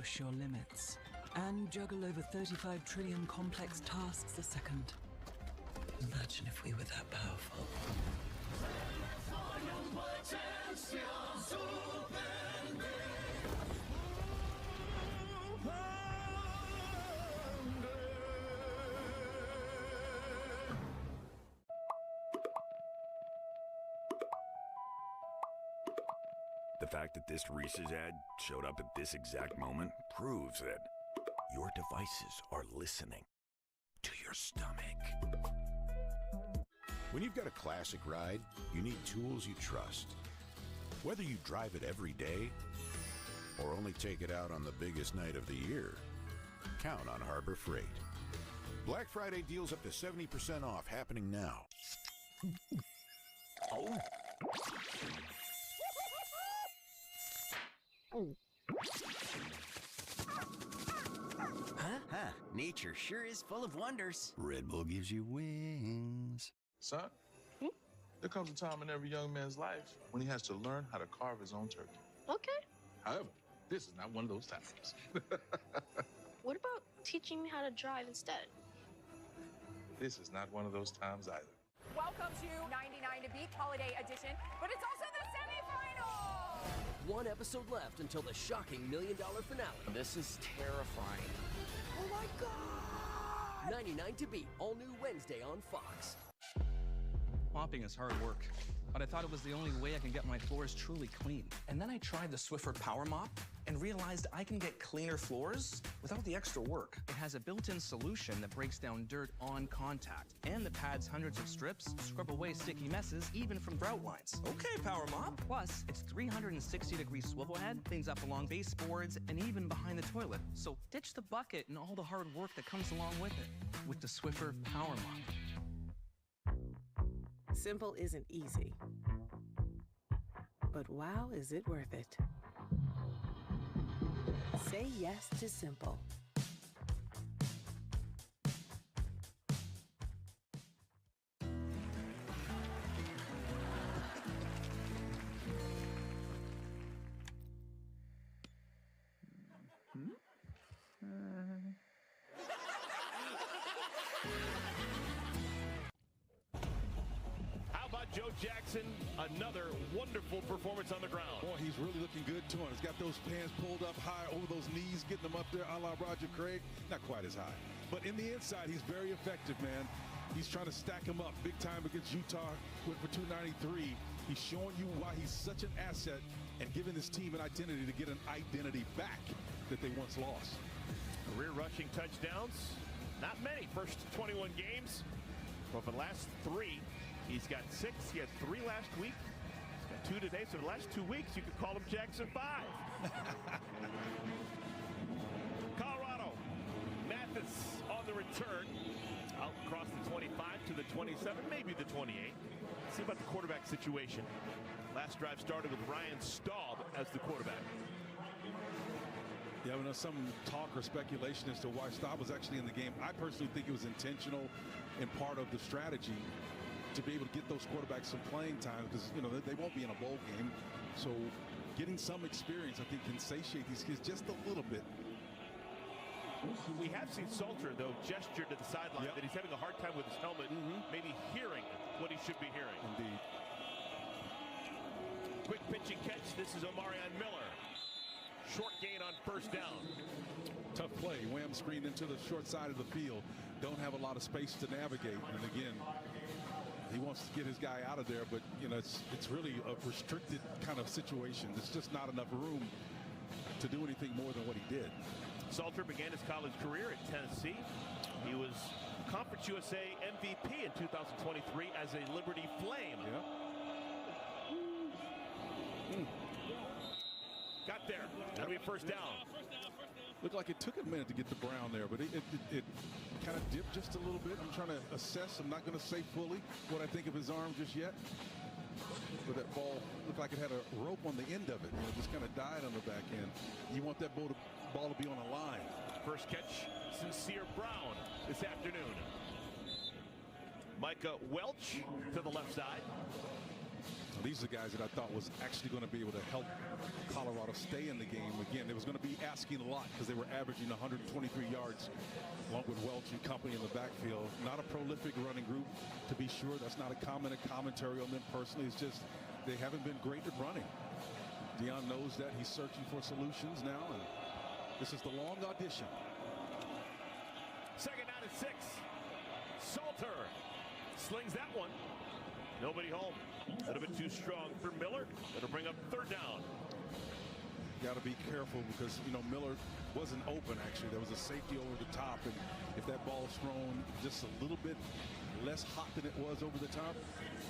push your limits and juggle over 35 trillion complex tasks a second. Imagine if we were that powerful. The fact that this Reese's ad showed up at this exact moment proves that your devices are listening to your stomach. When you've got a classic ride, you need tools you trust. Whether you drive it every day or only take it out on the biggest night of the year, count on Harbor Freight. Black Friday deals up to 70% off happening now. Oh. Huh? Nature sure is full of wonders. Red Bull gives you wings. Son, there comes a time in every young man's life when he has to learn how to carve his own turkey. Okay. However, this is not one of those times. What about teaching me how to drive instead? This is not one of those times either. Welcome to 99 to Beat Holiday Edition, but it's also the semifinal! One episode left until the shocking $1 million finale. This is terrifying. Oh my God! 99 to Beat, all new Wednesday on Fox. Mopping is hard work, but I thought it was the only way I can get my floors truly clean. And then I tried the Swiffer Power Mop and realized I can get cleaner floors without the extra work. It has a built-in solution that breaks down dirt on contact, and the pad's hundreds of strips scrub away sticky messes even from grout lines. Okay, Power Mop. Plus, its 360-degree swivel head cleans up along baseboards and even behind the toilet. So ditch the bucket and all the hard work that comes along with it with the Swiffer Power Mop. Simple isn't easy, but wow, is it worth it? Say yes to Simple. How about Joe Jackson? Another wonderful performance on the ground. Boy, he's really looking good to him. He's got those pants pulled up high over those knees, getting them up there a la Roger Craig. Not quite as high. But in the inside, he's very effective, man. He's trying to stack him up big time against Utah. Went for 293. He's showing you why he's such an asset and giving this team an identity to get an identity back that they once lost. Career rushing touchdowns. Not many. First 21 games. But for the last 3, he's got 6. He had 3 last week. He's got 2 today. So the last 2 weeks, you could call him Jackson 5. Colorado. Mathis on the return. Out across the 25 to the 27, maybe the 28. See about the quarterback situation. Last drive started with Ryan Staub as the quarterback. Yeah, I mean, some talk or speculation as to why Staub was actually in the game. I personally think it was intentional and part of the strategy to be able to get those quarterbacks some playing time because, you know, they won't be in a bowl game. So getting some experience, I think, can satiate these kids just a little bit. We have seen Salter, though, gesture to the sideline that he's having a hard time with his helmet, maybe hearing what he should be hearing. Indeed. Quick pitch and catch. This is Omarion Miller. Short gain on first down. Tough play. Wham screened into the short side of the field. Don't have a lot of space to navigate. And again, he wants to get his guy out of there, but you know it's really a restricted kind of situation. There's just not enough room to do anything more than what he did. Salter began his college career at Tennessee. He was Conference USA MVP in 2023 as a Liberty Flame. Got there. That'll be first down. Looked like it took a minute to get to Brown there, but it kind of dipped just a little bit. I'm trying to assess. I'm not going to say fully what I think of his arm just yet. But that ball looked like it had a rope on the end of it. You know, just kind of died on the back end. You want that ball to be on a line. First catch, Sincere Brown this afternoon. Micah Welch to the left side. These are the guys that I thought was actually going to be able to help Colorado stay in the game. Again, it was going to be asking a lot because they were averaging 123 yards along with Welch and company in the backfield. Not a prolific running group, to be sure. That's not a commentary on them personally. It's just they haven't been great at running. Deion knows that. He's searching for solutions now, and this is the long audition. Second down and 6. Salter slings that one. Nobody home. A little bit too strong for Miller. It'll bring up third down. Got to be careful because, you know, Miller wasn't open, actually. There was a safety over the top, and if that ball is thrown just a little bit less hot than it was over the top,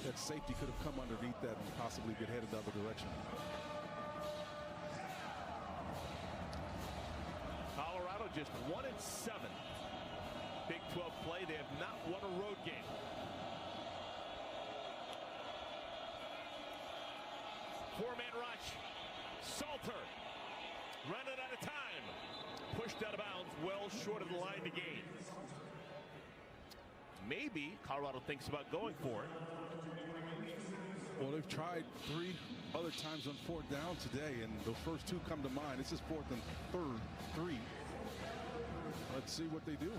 that safety could have come underneath that and possibly get headed the other direction. Colorado just 1-7. Big 12 play. They have not won a road game. Four-man rush. Salter running out of time. Pushed out of bounds, well short of the line to gain. Maybe Colorado thinks about going for it. Well, they've tried 3 other times on 4th down today, and those first 2 come to mind. This is 4th and 3. Let's see what they do.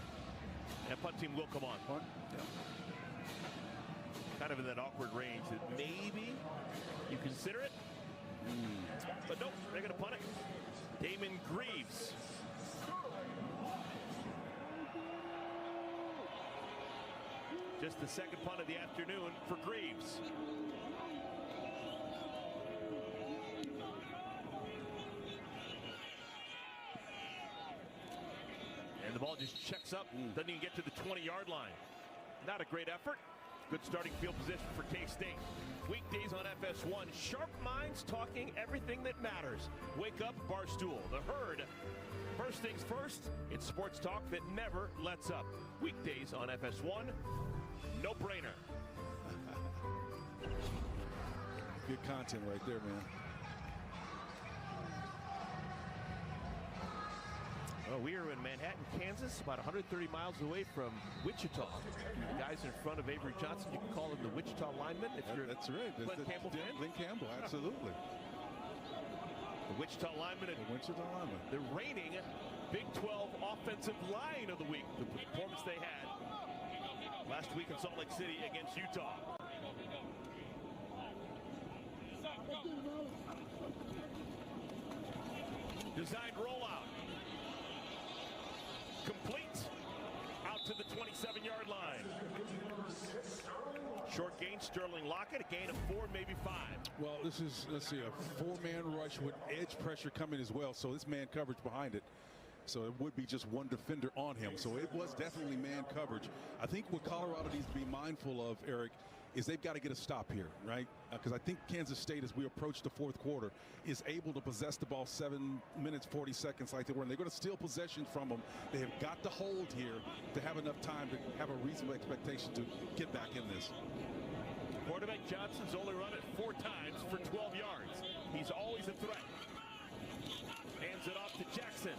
And punt team will come on. Punt? Yeah. Kind of in that awkward range that maybe you consider it. But nope, they're going to punt it. Damon Greaves. Just the second punt of the afternoon for Greaves. And the ball just checks up, doesn't even get to the 20-yard line. Not a great effort. Good starting field position for K-State. Weekdays on FS1. Sharp minds talking everything that matters. Wake up, Barstool. The Herd. First things first, it's sports talk that never lets up. Weekdays on FS1. No brainer. Good content right there, man. Well, we are in Manhattan, Kansas, about 130 miles away from Wichita. The guys in front of Avery Johnson, you can call him the Wichita lineman. If you're that's right. Glenn Campbell fan. Glenn Campbell, absolutely. The Wichita lineman. The Wichita lineman. The reigning Big 12 offensive line of the week. The performance they had last week in Salt Lake City against Utah. Designed rollout. Complete. Out to the 27-yard line. Short gain, Sterling Lockett, a gain of 4, maybe 5. Well, this is, let's see, a 4-man rush with edge pressure coming as well. So this man coverage behind it. So it would be just one defender on him. So it was definitely man coverage. I think what Colorado needs to be mindful of, Eric, is they've got to get a stop here, right? Because I think Kansas State, as we approach the 4th quarter, is able to possess the ball 7 minutes, 40 seconds like they were. And they're going to steal possession from them. They have got to hold here to have enough time to have a reasonable expectation to get back in this. Quarterback Johnson's only run it 4 times for 12 yards. He's always a threat. Hands it off to Jackson.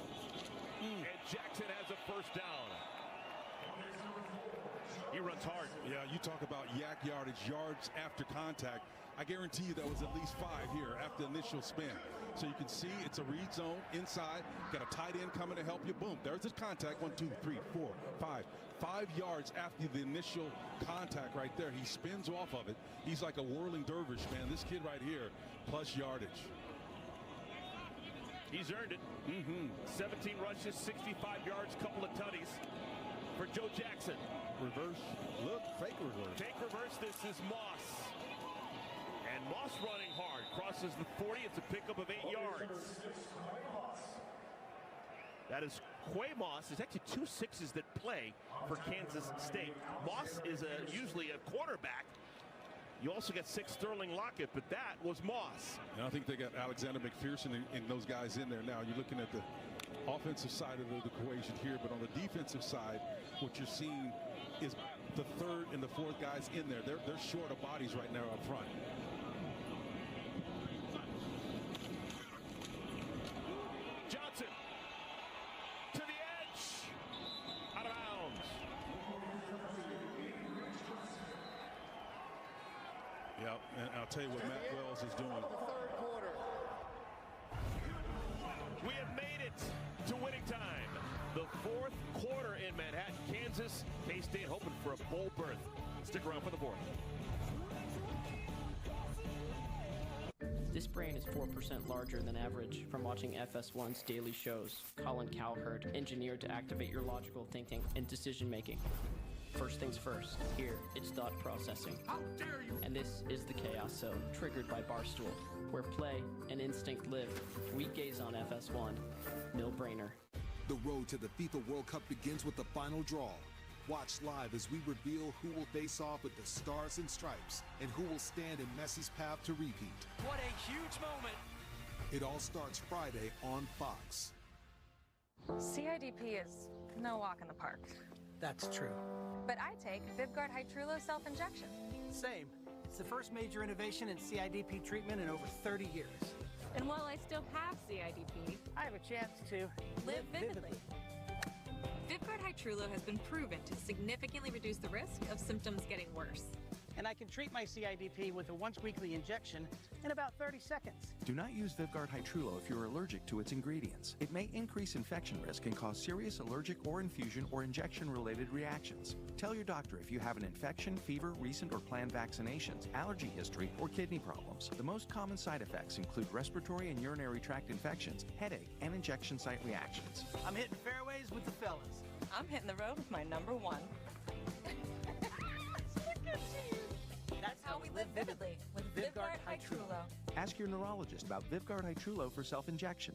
And Jackson has a first down. He runs hard. Yeah, you talk about yak yardage, yards after contact. I guarantee you that was at least 5 here after the initial spin. So you can see it's a read zone inside. Got a tight end coming to help you. Boom, there's the contact. 1, 2, 3, 4, 5. 5 yards after the initial contact right there. He spins off of it. He's like a whirling dervish, man. This kid right here, plus yardage. He's earned it. 17 rushes, 65 yards, couple of tutties for Joe Jackson. Reverse. Look, fake reverse. Fake reverse. This is Moss. And Moss running hard. Crosses the 40. It's a pickup of 8 yards. That is Quay Moss. There's actually 2 6s that play for Kansas State. Moss is usually a quarterback. You also got 6 Sterling Lockett, but that was Moss. And I think they got Alexander McPherson and those guys in there now. You're looking at the offensive side of the equation here, but on the defensive side, what you're seeing is the 3rd and the 4th guys in there. They're short of bodies right now up front. Johnson to the edge, out of bounds. Yeah, and I'll tell you what Matt Wells is doing. We have made it to winning time. The fourth quarter in Manhattan, Kansas. K-State hoping for a bowl berth. Stick around for the fourth. This brain is 4% larger than average from watching FS1's daily shows. Colin Cowherd, engineered to activate your logical thinking and decision making. First things first, here it's thought processing. How dare you! And this is the Chaos Zone, triggered by Barstool, where play and instinct live. Weekdays on FS1. Mill Brainer. The road to the FIFA World Cup begins with the final draw. Watch live as we reveal who will face off with the Stars and Stripes and who will stand in Messi's path to repeat. What a huge moment! It all starts Friday on Fox. CIDP is no walk in the park. That's true. But I take Vyvgart Hytrulo self-injection. Same. It's the first major innovation in CIDP treatment in over 30 years. And while I still have CIDP, I have a chance to live vividly. Vyvgart Hytrulo has been proven to significantly reduce the risk of symptoms getting worse. And I can treat my CIDP with a once-weekly injection in about 30 seconds. Do not use Vyvgart Hytrulo if you're allergic to its ingredients. It may increase infection risk and cause serious allergic or infusion or injection-related reactions. Tell your doctor if you have an infection, fever, recent or planned vaccinations, allergy history, or kidney problems. The most common side effects include respiratory and urinary tract infections, headache, and injection site reactions. I'm hitting fairways with the fellas. I'm hitting the road with my number one. That's how we live vividly with Vyvgart Hytrulo. Ask your neurologist about Vyvgart Hytrulo for self-injection.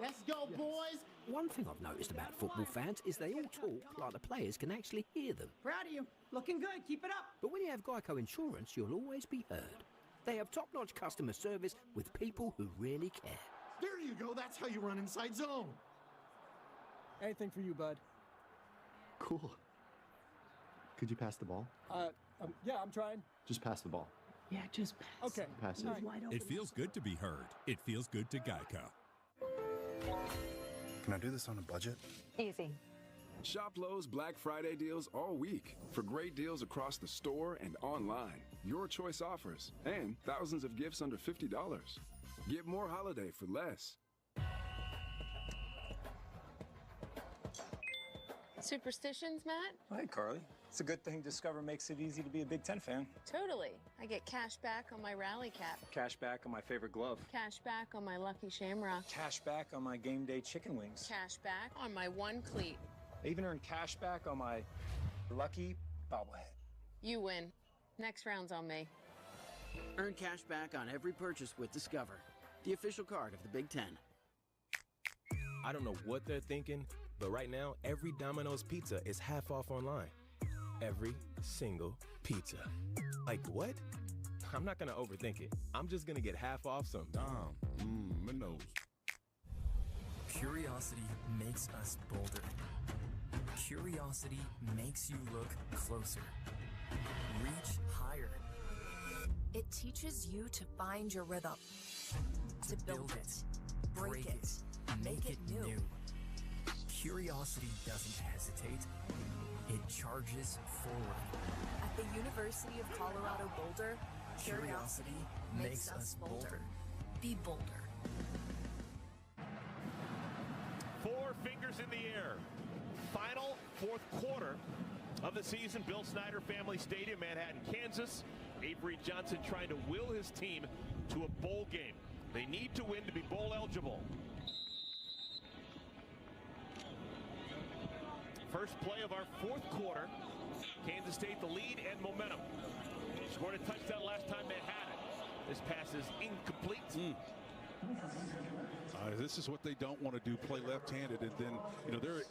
Let's go, boys! One thing I've noticed about football fans is they all talk like the players can actually hear them. Proud of you. Looking good. Keep it up. But when you have Geico Insurance, you'll always be heard. They have top-notch customer service with people who really care. There you go. That's how you run inside zone. Anything for you, bud. Cool. Could you pass the ball? Yeah, I'm trying. Just pass the ball. Yeah, just pass. Okay. Pass it. It feels good to be heard. It feels good to Geico. Can I do this on a budget? Easy. Shop Lowe's Black Friday deals all week for great deals across the store and online. Your choice offers and thousands of gifts under $50. Get more holiday for less. Superstitions, Matt? Hi, Carly. It's a good thing Discover makes it easy to be a Big Ten fan. Totally. I get cash back on my rally cap. Cash back on my favorite glove. Cash back on my Lucky Shamrock. Cash back on my game day chicken wings. Cash back on my one cleat. I even earned cash back on my Lucky bobblehead. You win. Next round's on me. Earn cash back on every purchase with Discover, the official card of the Big Ten. I don't know what they're thinking, but right now, every Domino's pizza is half off online. Every single pizza. Like what? I'm not gonna overthink it. I'm just gonna get half off some Domino's. Curiosity makes us bolder. Curiosity makes you look closer. Reach higher. It teaches you to find your rhythm, to build it, break it, make it new. Curiosity doesn't hesitate. It charges forward. At the University of Colorado Boulder, Curiosity makes us bolder. Be bolder. Four fingers in the air. Final fourth quarter of the season. Bill Snyder Family Stadium, Manhattan, Kansas. Avery Johnson trying to will his team to a bowl game. They need to win to be bowl eligible. First play of our fourth quarter. Kansas State the lead and momentum. Scored a touchdown last time they had it. This pass is incomplete. This is what they don't want to do, play left-handed, and then, their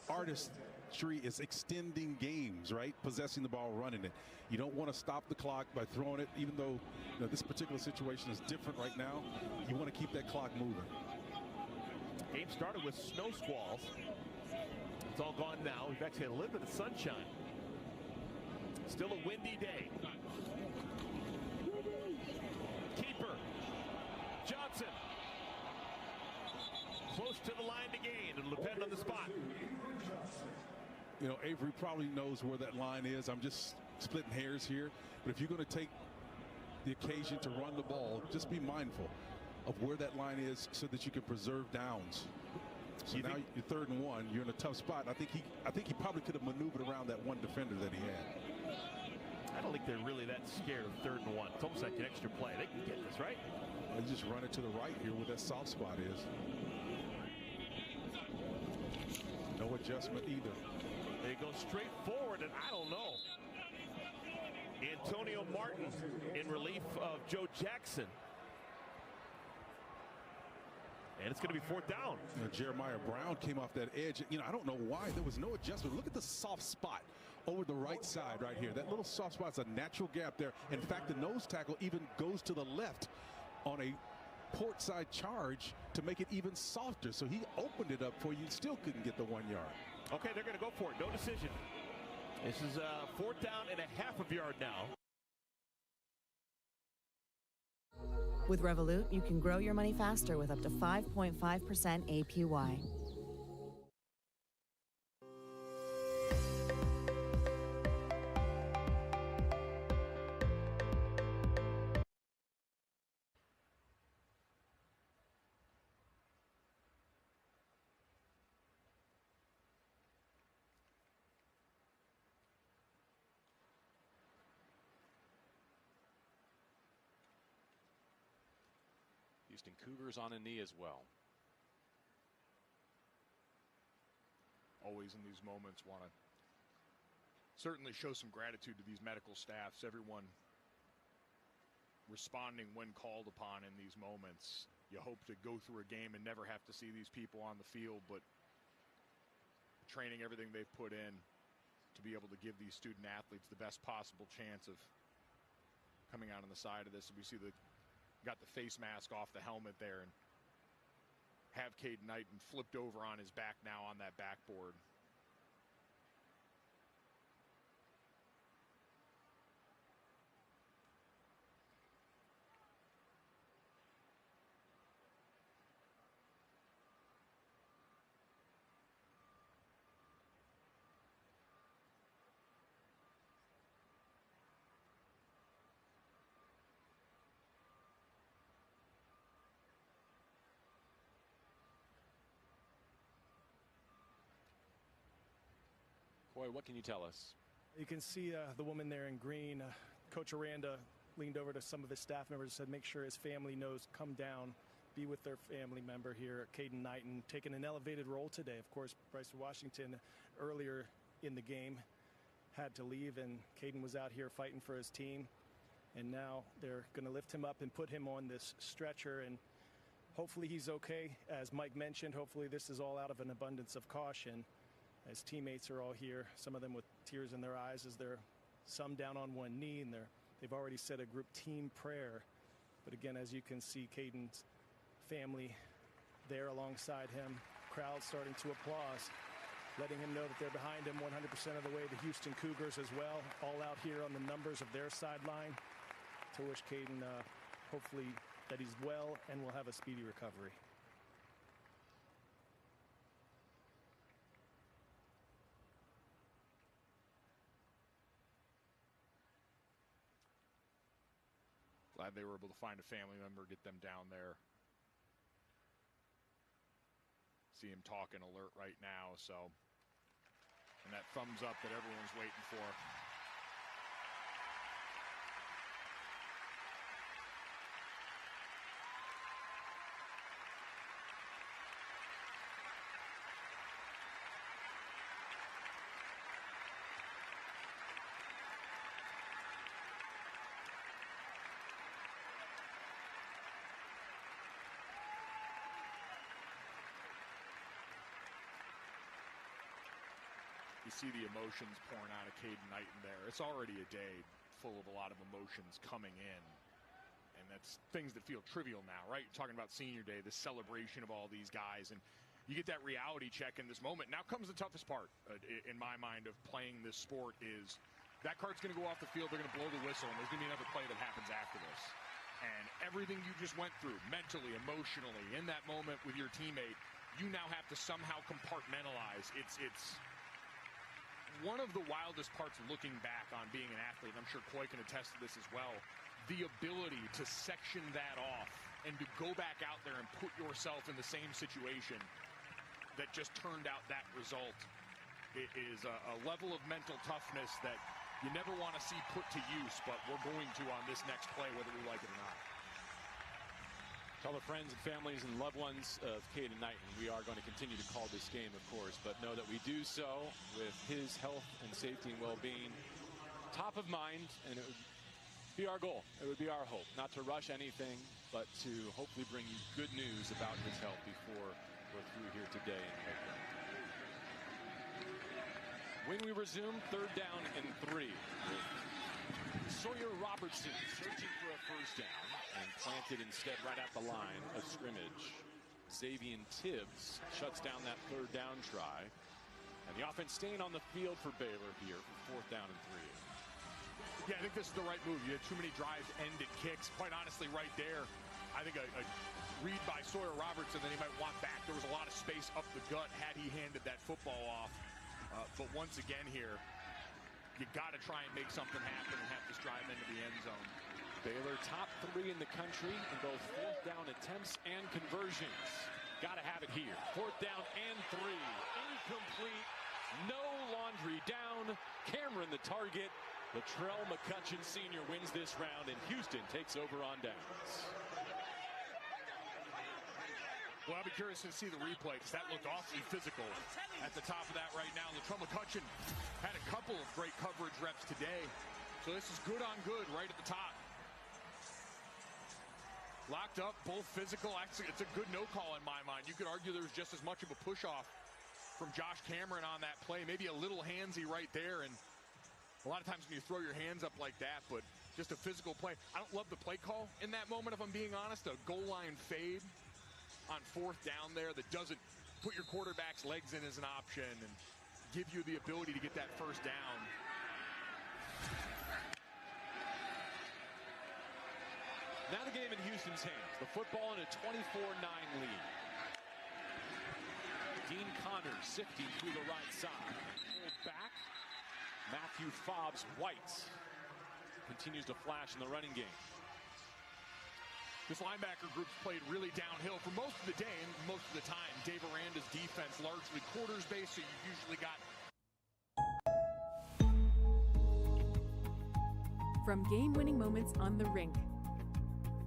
artistry is extending games, right? Possessing the ball, running it. You don't want to stop the clock by throwing it, even though this particular situation is different right now. You want to keep that clock moving. Game started with snow squalls. It's all gone now. We've actually had a little bit of sunshine. Still a windy day. Keeper. Johnson. Close to the line to gain, and LePen on the spot. Avery probably knows where that line is. I'm just splitting hairs here. But if you're going to take the occasion to run the ball, just be mindful of where that line is so that you can preserve downs. So now you're 3rd and 1. You're in a tough spot. I think he probably could have maneuvered around that one defender that he had. I don't think they're really that scared of 3rd and 1. It's almost like an extra play. They can get this, right? They just run it to the right here where that soft spot is. No adjustment either. They go straight forward, and I don't know. Antonio Martin in relief of Joe Jackson. And it's going to be 4th down. Jeremiah Brown came off that edge. I don't know why there was no adjustment. Look at the soft spot over the right side right here. That little soft spot is a natural gap there. In fact, the nose tackle even goes to the left on a port side charge to make it even softer. So he opened it up for you. Still couldn't get the 1 yard. Okay, they're going to go for it. No decision. This is 4th down and a half of yard now. With Revolut, you can grow your money faster with up to 5.5% APY. Houston Cougars on a knee as well. Always in these moments want to certainly show some gratitude to these medical staffs, everyone responding when called upon in these moments. You hope to go through a game and never have to see these people on the field, but training, everything they've put in to be able to give these student athletes the best possible chance of coming out on the side of this. We see got the face mask off the helmet there and have Caden Knighton flipped over on his back now on that backboard. Coy, what can you tell us? You can see the woman there in green. Coach Aranda leaned over to some of his staff members and said, make sure his family knows, come down, be with their family member here, Caden Knighton, taking an elevated role today. Of course, Bryce Washington earlier in the game had to leave, and Caden was out here fighting for his team. And now they're going to lift him up and put him on this stretcher, and hopefully he's okay. As Mike mentioned, hopefully this is all out of an abundance of caution. As teammates are all here, some of them with tears in their eyes as they're some down on one knee, and they've already said a group team prayer. But again, as you can see, Caden's family there alongside him, crowd starting to applause, letting him know that they're behind him 100% of the way. The Houston Cougars as well, all out here on the numbers of their sideline to wish Caden hopefully that he's well and will have a speedy recovery. Glad they were able to find a family member, get them down there. See him talking alert right now, so. And that thumbs up that everyone's waiting for. You see the emotions pouring out of Caden Knighton there. It's already a day full of a lot of emotions coming in. And that's things that feel trivial now, right? You're talking about senior day, the celebration of all these guys. And you get that reality check in this moment. Now comes the toughest part, in my mind, of playing this sport is that card's going to go off the field. They're going to blow the whistle, and there's going to be another play that happens after this. And everything you just went through, mentally, emotionally, in that moment with your teammate, you now have to somehow compartmentalize. It's one of the wildest parts looking back on being an athlete, and I'm sure Coy can attest to this as well, the ability to section that off and to go back out there and put yourself in the same situation that just turned out that result. It is a level of mental toughness that you never want to see put to use, but we're going to on this next play, whether we like it or not. Tell the friends and families and loved ones of Caden Knighton we are going to continue to call this game, of course, but know that we do so with his health and safety and well-being top of mind, and it would be our goal. It would be our hope not to rush anything, but to hopefully bring you good news about his health before we're through here today in Lakeland. When we resume, 3rd down and 3. Sawyer Robertson searching for a first down and planted instead right at the line of scrimmage. Xavier Tibbs shuts down that 3rd down try. And the offense staying on the field for Baylor here for 4th down and 3. Yeah, I think this is the right move. You had too many drives ended kicks. Quite honestly, right there, I think a read by Sawyer Robertson that he might want back. There was a lot of space up the gut had he handed that football off. But once again here, you got to try and make something happen and have this drive into the end zone. Baylor top 3 in the country in both 4th down attempts and conversions. Got to have it here. 4th down and 3. Incomplete. No laundry down. Cameron the target. Latrell McCutcheon Sr. wins this round, and Houston takes over on downs. Well, I'll be curious to see the replay because that looked awfully physical at the top of that right now. Latrell McCutcheon had a couple of great coverage reps today. So this is good on good right at the top. Locked up, both physical. Actually, it's a good no call in my mind. You could argue there was just as much of a push-off from Josh Cameron on that play. Maybe a little handsy right there. And a lot of times when you throw your hands up like that, but just a physical play. I don't love the play call in that moment, if I'm being honest. A goal line fade on 4th down there that doesn't put your quarterback's legs in as an option and give you the ability to get that first down. Now the game in Houston's hands. The football in a 24-9 lead. Dean Connors sifting through the right side. Pulled back. Matthew Fobbs-White continues to flash in the running game. This linebacker group's played really downhill for most of the day and most of the time. Dave Aranda's defense largely quarters based, so you've usually got. From game-winning moments on the rink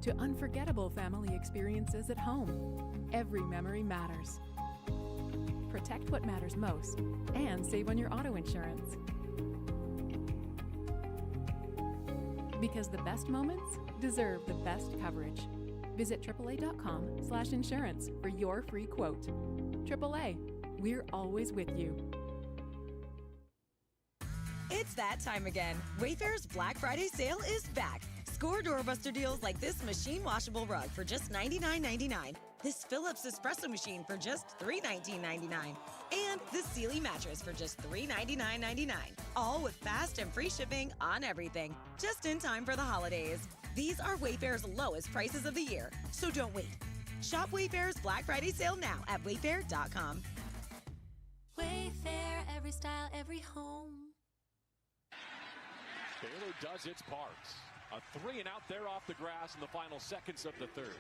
to unforgettable family experiences at home, every memory matters. Protect what matters most and save on your auto insurance. Because the best moments deserve the best coverage. Visit AAA.com/insurance for your free quote. AAA, we're always with you. It's that time again. Wayfair's Black Friday sale is back. Score doorbuster deals like this machine washable rug for just $99.99. This Philips espresso machine for just $319.99. And this Sealy mattress for just $399.99. All with fast and free shipping on everything. Just in time for the holidays. These are Wayfair's lowest prices of the year, so don't wait. Shop Wayfair's Black Friday sale now at wayfair.com. Wayfair, every style, every home. Baylor does its part. A 3 and out there off the grass in the final seconds of the 3rd.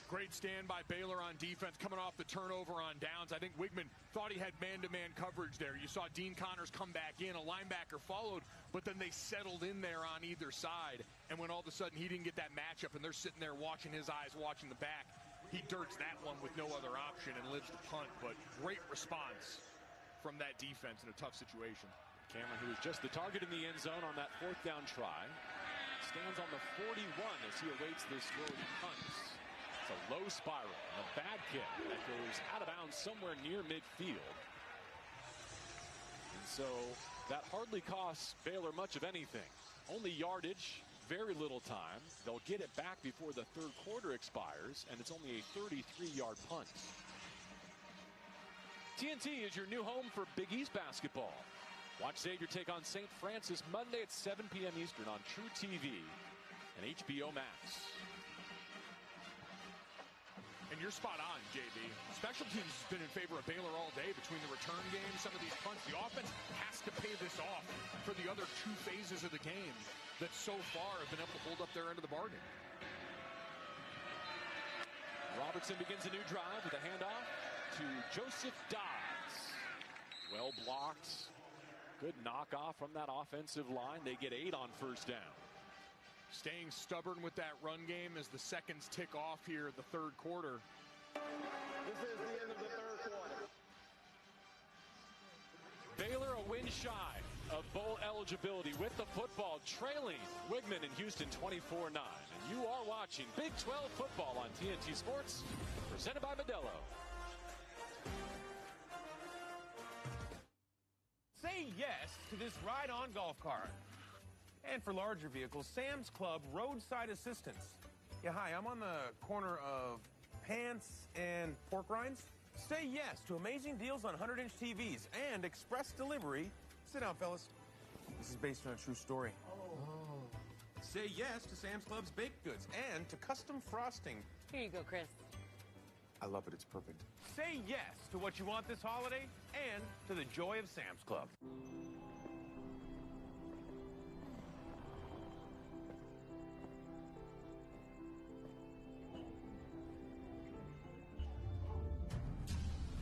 Great stand by Baylor on defense, coming off the turnover on downs. I think Wigman thought he had man-to-man coverage there. You saw Dean Connors come back in, a linebacker followed, but then they settled in there on either side. And when all of a sudden he didn't get that matchup and they're sitting there watching his eyes, watching the back, he dirts that one with no other option and lives the punt. But great response from that defense in a tough situation. Cameron, who was just the target in the end zone on that 4th down try, stands on the 41 as he awaits this throw to punts. It's a low spiral and a bad kick that goes out of bounds somewhere near midfield. And so that hardly costs Baylor much of anything. Only yardage, very little time. They'll get it back before the 3rd quarter expires, and it's only a 33-yard punt. TNT is your new home for Big East basketball. Watch Xavier take on St. Francis Monday at 7 p.m. Eastern on True TV and HBO Max. And you're you're spot on, JB. Special teams has been in favor of Baylor all day between the return game, some of these punts. The offense has to pay this off for the other two phases of the game that so far have been able to hold up their end of the bargain. Robertson begins a new drive with a handoff to Joseph Dodds. Well blocked. Good knockoff from that offensive line. They get 8 on first down. Staying stubborn with that run game as the seconds tick off here in the third quarter. This is the end of the third quarter. Baylor a win shy of bowl eligibility with the football, trailing Wigman and Houston 24-9. And you are watching Big 12 football on TNT Sports, presented by Modelo. Say yes to this ride-on golf cart. And for larger vehicles, Sam's Club Roadside Assistance. Yeah, hi, I'm on the corner of Pants and Pork Rinds. Say yes to amazing deals on 100-inch TVs and express delivery. Sit down, fellas. This is based on a true story. Say yes to Sam's Club's baked goods and to custom frosting. Here you go, Chris. I love it. It's perfect. Say yes to what you want this holiday and to the joy of Sam's Club.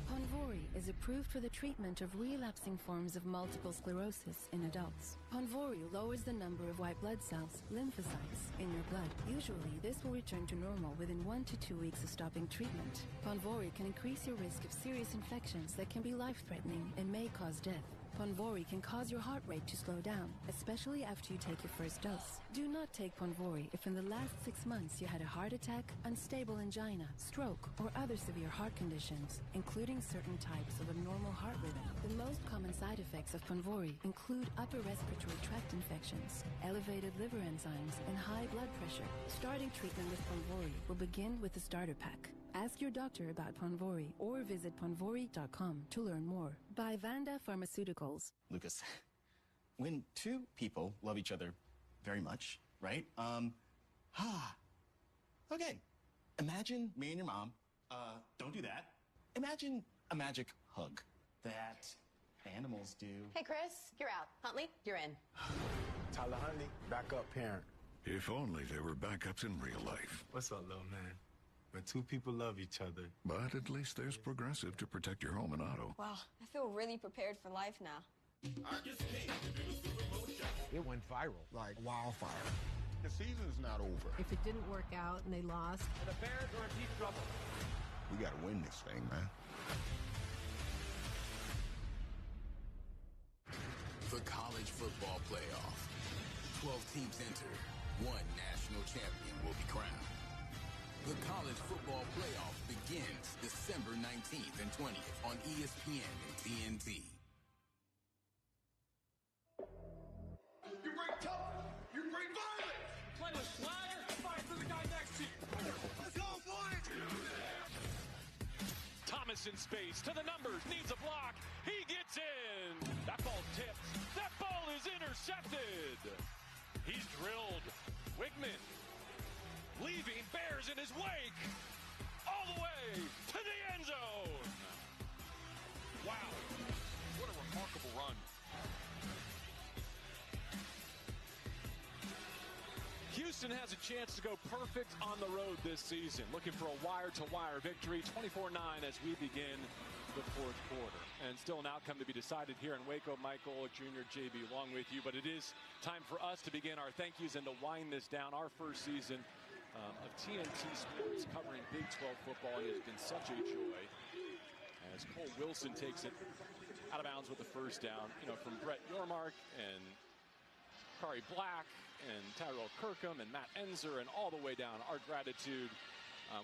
Ponvory is approved for the treatment of relapsing forms of multiple sclerosis in adults. Ponvory lowers the number of white blood cells, lymphocytes, in your blood. Usually, this will return to normal within 1 to 2 weeks of stopping treatment. Ponvory can increase your risk of serious infections that can be life-threatening and may cause death. Ponvory can cause your heart rate to slow down, especially after you take your first dose. Do not take Ponvory if in the last 6 months you had a heart attack, unstable angina, stroke, or other severe heart conditions, including certain types of abnormal heart rhythm. The most common side effects of Ponvory include upper respiratory tract infections, elevated liver enzymes, and high blood pressure. Starting treatment with Ponvory will begin with the starter pack. Ask your doctor about Ponvory or visit ponvory.com to learn more. By Vanda Pharmaceuticals. Lucas, when two people love each other very much, right? Okay. Imagine me and your mom. Don't do that. Imagine a magic hug that animals do. Hey, Chris, you're out. Huntley, you're in. Tyler Huntley, backup parent. If only there were backups in real life. What's up, little man? When two people love each other. But at least there's Progressive to protect your home and auto. Wow, I feel really prepared for life now. It went viral like wildfire. The season's not over. If it didn't work out and they lost, The Bears are in deep trouble. We gotta win this thing, man. The college football playoff. 12 teams enter. One national champion will be crowned. The college football playoff begins December 19th and 20th on ESPN and TNT. You bring tough, you bring violence. Play with swagger, fight for the guy next to you. Let's go, boys. Thomas in space to the numbers, needs a block. He gets in. That ball tipped. That ball is intercepted. He's drilled. Wigman leaving Bears in his wake, all the way to the end zone. Wow, what a remarkable run. Houston has a chance to go perfect on the road this season, looking for a wire-to-wire victory, 24-9 as we begin the fourth quarter. And still an outcome to be decided here in Waco. Michael Jr., JB, along with you. But it is time for us to begin our thank yous and to wind this down. Our first season of TNT Sports covering Big 12 football. It has been such a joy as Cole Wilson takes it out of bounds with the first down. You know, from Brett Yormark and Kari Black and Tyrell Kirkham and Matt Enzer and all the way down. Our gratitude,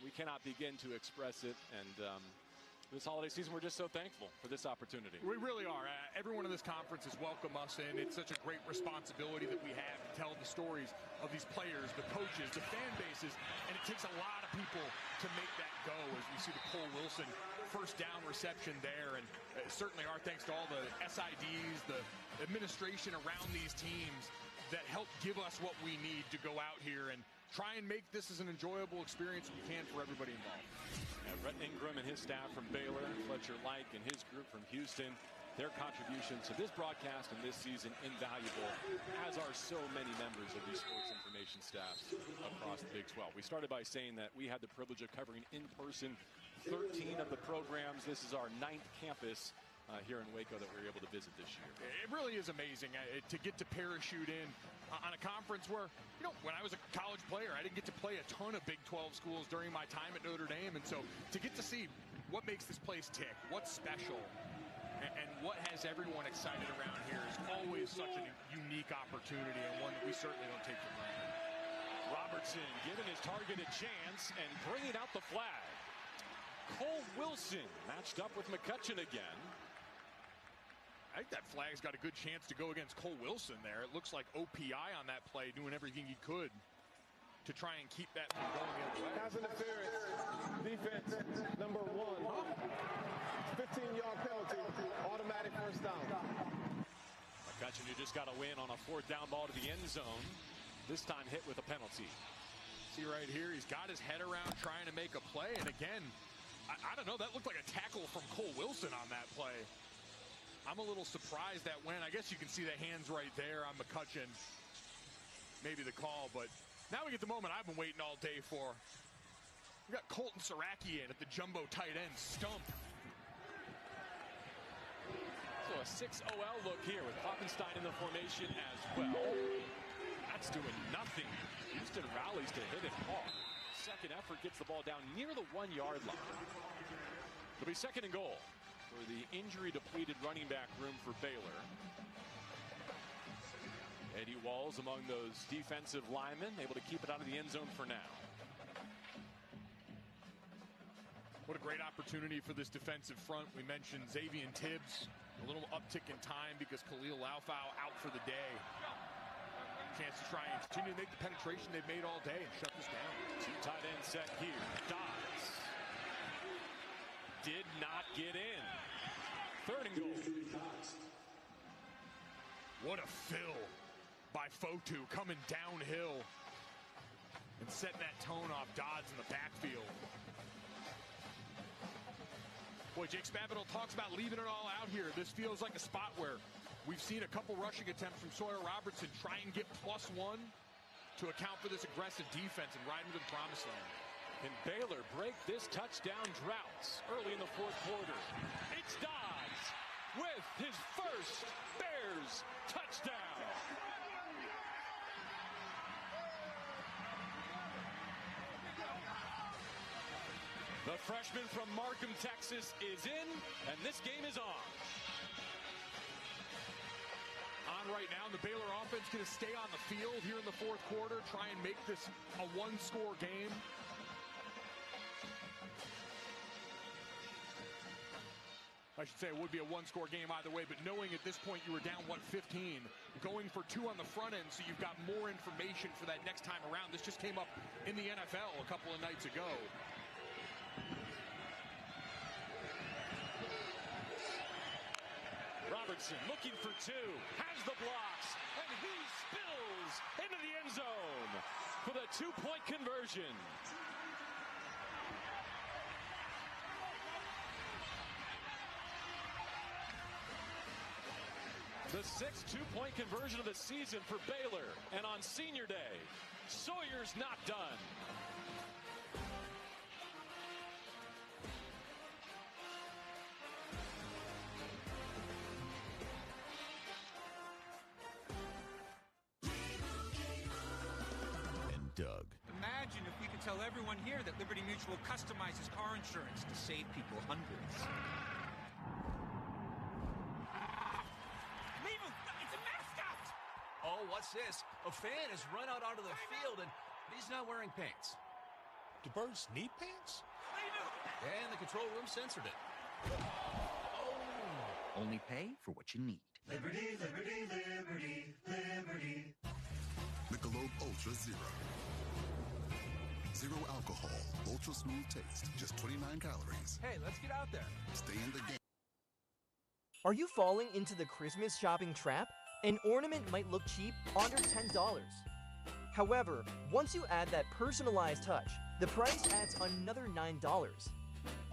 we cannot begin to express it. And this holiday season, we're just so thankful for this opportunity. We really are. Everyone in this conference has welcomed us in. It's such a great responsibility that we have to tell the stories of these players, the coaches, the fan bases, and it takes a lot of people to make that go as we see the Cole Wilson first down reception there. And certainly our thanks to all the SIDs, the administration around these teams that help give us what we need to go out here and try and make this as an enjoyable experience as we can for everybody involved. Rhett Ingram and his staff from Baylor, Fletcher Like and his group from Houston, their contributions to this broadcast and this season invaluable, as are so many members of these sports information staffs across the Big 12. We started by saying that we had the privilege of covering in person 13 of the programs. This is our 9th campus here in Waco that we were able to visit this year. It really is amazing to get to parachute in on a conference where, you know, when I was a college player, I didn't get to play a ton of Big 12 schools during my time at Notre Dame. And so to get to see what makes this place tick, what's special, and what has everyone excited around here is always such a unique opportunity, and one that we certainly don't take for granted. Robertson giving his target a chance and bringing out the flag. Cole Wilson matched up with McCutcheon again. I think that flag's got a good chance to go against Cole Wilson there. It looks like OPI on that play, doing everything he could to try and keep that from going the other way. Pass interference, defense, number 1. 15-yard penalty, automatic first down. McCutcheon, who just got a win on a 4th down ball to the end zone, this time hit with a penalty. See right here, he's got his head around trying to make a play, and again, I don't know, that looked like a tackle from Cole Wilson on that play. I'm a little surprised that went. I guess you can see the hands right there on McCutcheon. Maybe the call, but now we get the moment I've been waiting all day for. We got Colton Sarakian at the jumbo tight end stump. So a 6-OL look here with Hoppenstein in the formation as well. That's doing nothing. Houston rallies to hit it hard. Second effort gets the ball down near the 1-yard line. It'll be 2nd and goal for the injury-depleted running back room for Baylor. Eddie Walls among those defensive linemen, able to keep it out of the end zone for now. What a great opportunity for this defensive front. We mentioned Xavier Tibbs, a little uptick in time because Khalil Laufau out for the day. Chance to try and continue to make the penetration they've made all day and shut this down. 2 tight end set here. Dodds did not get in. 3rd and goal. What a fill by Fotu coming downhill and setting that tone off Dodds in the backfield. Boy, Jake Spavital talks about leaving it all out here. This feels like a spot where we've seen a couple rushing attempts from Sawyer Robertson try and get +1 to account for this aggressive defense and ride into the promised land. Can Baylor break this touchdown drought early in the 4th quarter? It's Dodds with his first Bears touchdown. The freshman from Markham, Texas is in, and this game is on. Right now, the Baylor offense going to stay on the field here in the 4th quarter, try and make this a 1-score game. I should say it would be a 1-score game either way, but knowing at this point you were down, 15, going for 2 on the front end, so you've got more information for that next time around. This just came up in the NFL a couple of nights ago. Robertson looking for 2, has the blocks, and he spills into the end zone for the 2-point conversion. The 6th 2-point conversion of the season for Baylor, and on senior day, Sawyer's not done. Doug. Imagine if we could tell everyone here that Liberty Mutual customizes car insurance to save people hundreds. Leave him! It's a mascot! Oh, what's this? A fan has run out onto the field and he's not wearing pants. Do birds need pants? Leave him! And the control room censored it. Oh! Only pay for what you need. Liberty, liberty, liberty, liberty. Michelob Ultra Zero. Zero alcohol, ultra smooth taste, just 29 calories. Hey, let's get out there. Stay in the game. Are you falling into the Christmas shopping trap? An ornament might look cheap, under $10. However, once you add that personalized touch, the price adds another $9.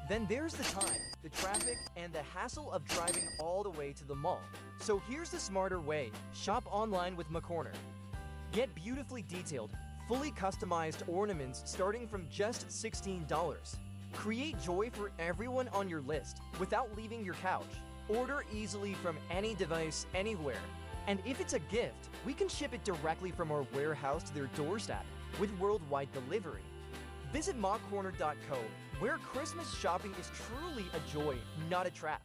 Then there's the time, the traffic, and the hassle of driving all the way to the mall. So here's the smarter way. Shop online with McCorner. Get beautifully detailed, fully customized ornaments starting from just $16. Create joy for everyone on your list without leaving your couch. Order easily from any device, anywhere. And if it's a gift, we can ship it directly from our warehouse to their doorstep with worldwide delivery. Visit MockCorner.co, where Christmas shopping is truly a joy, not a trap.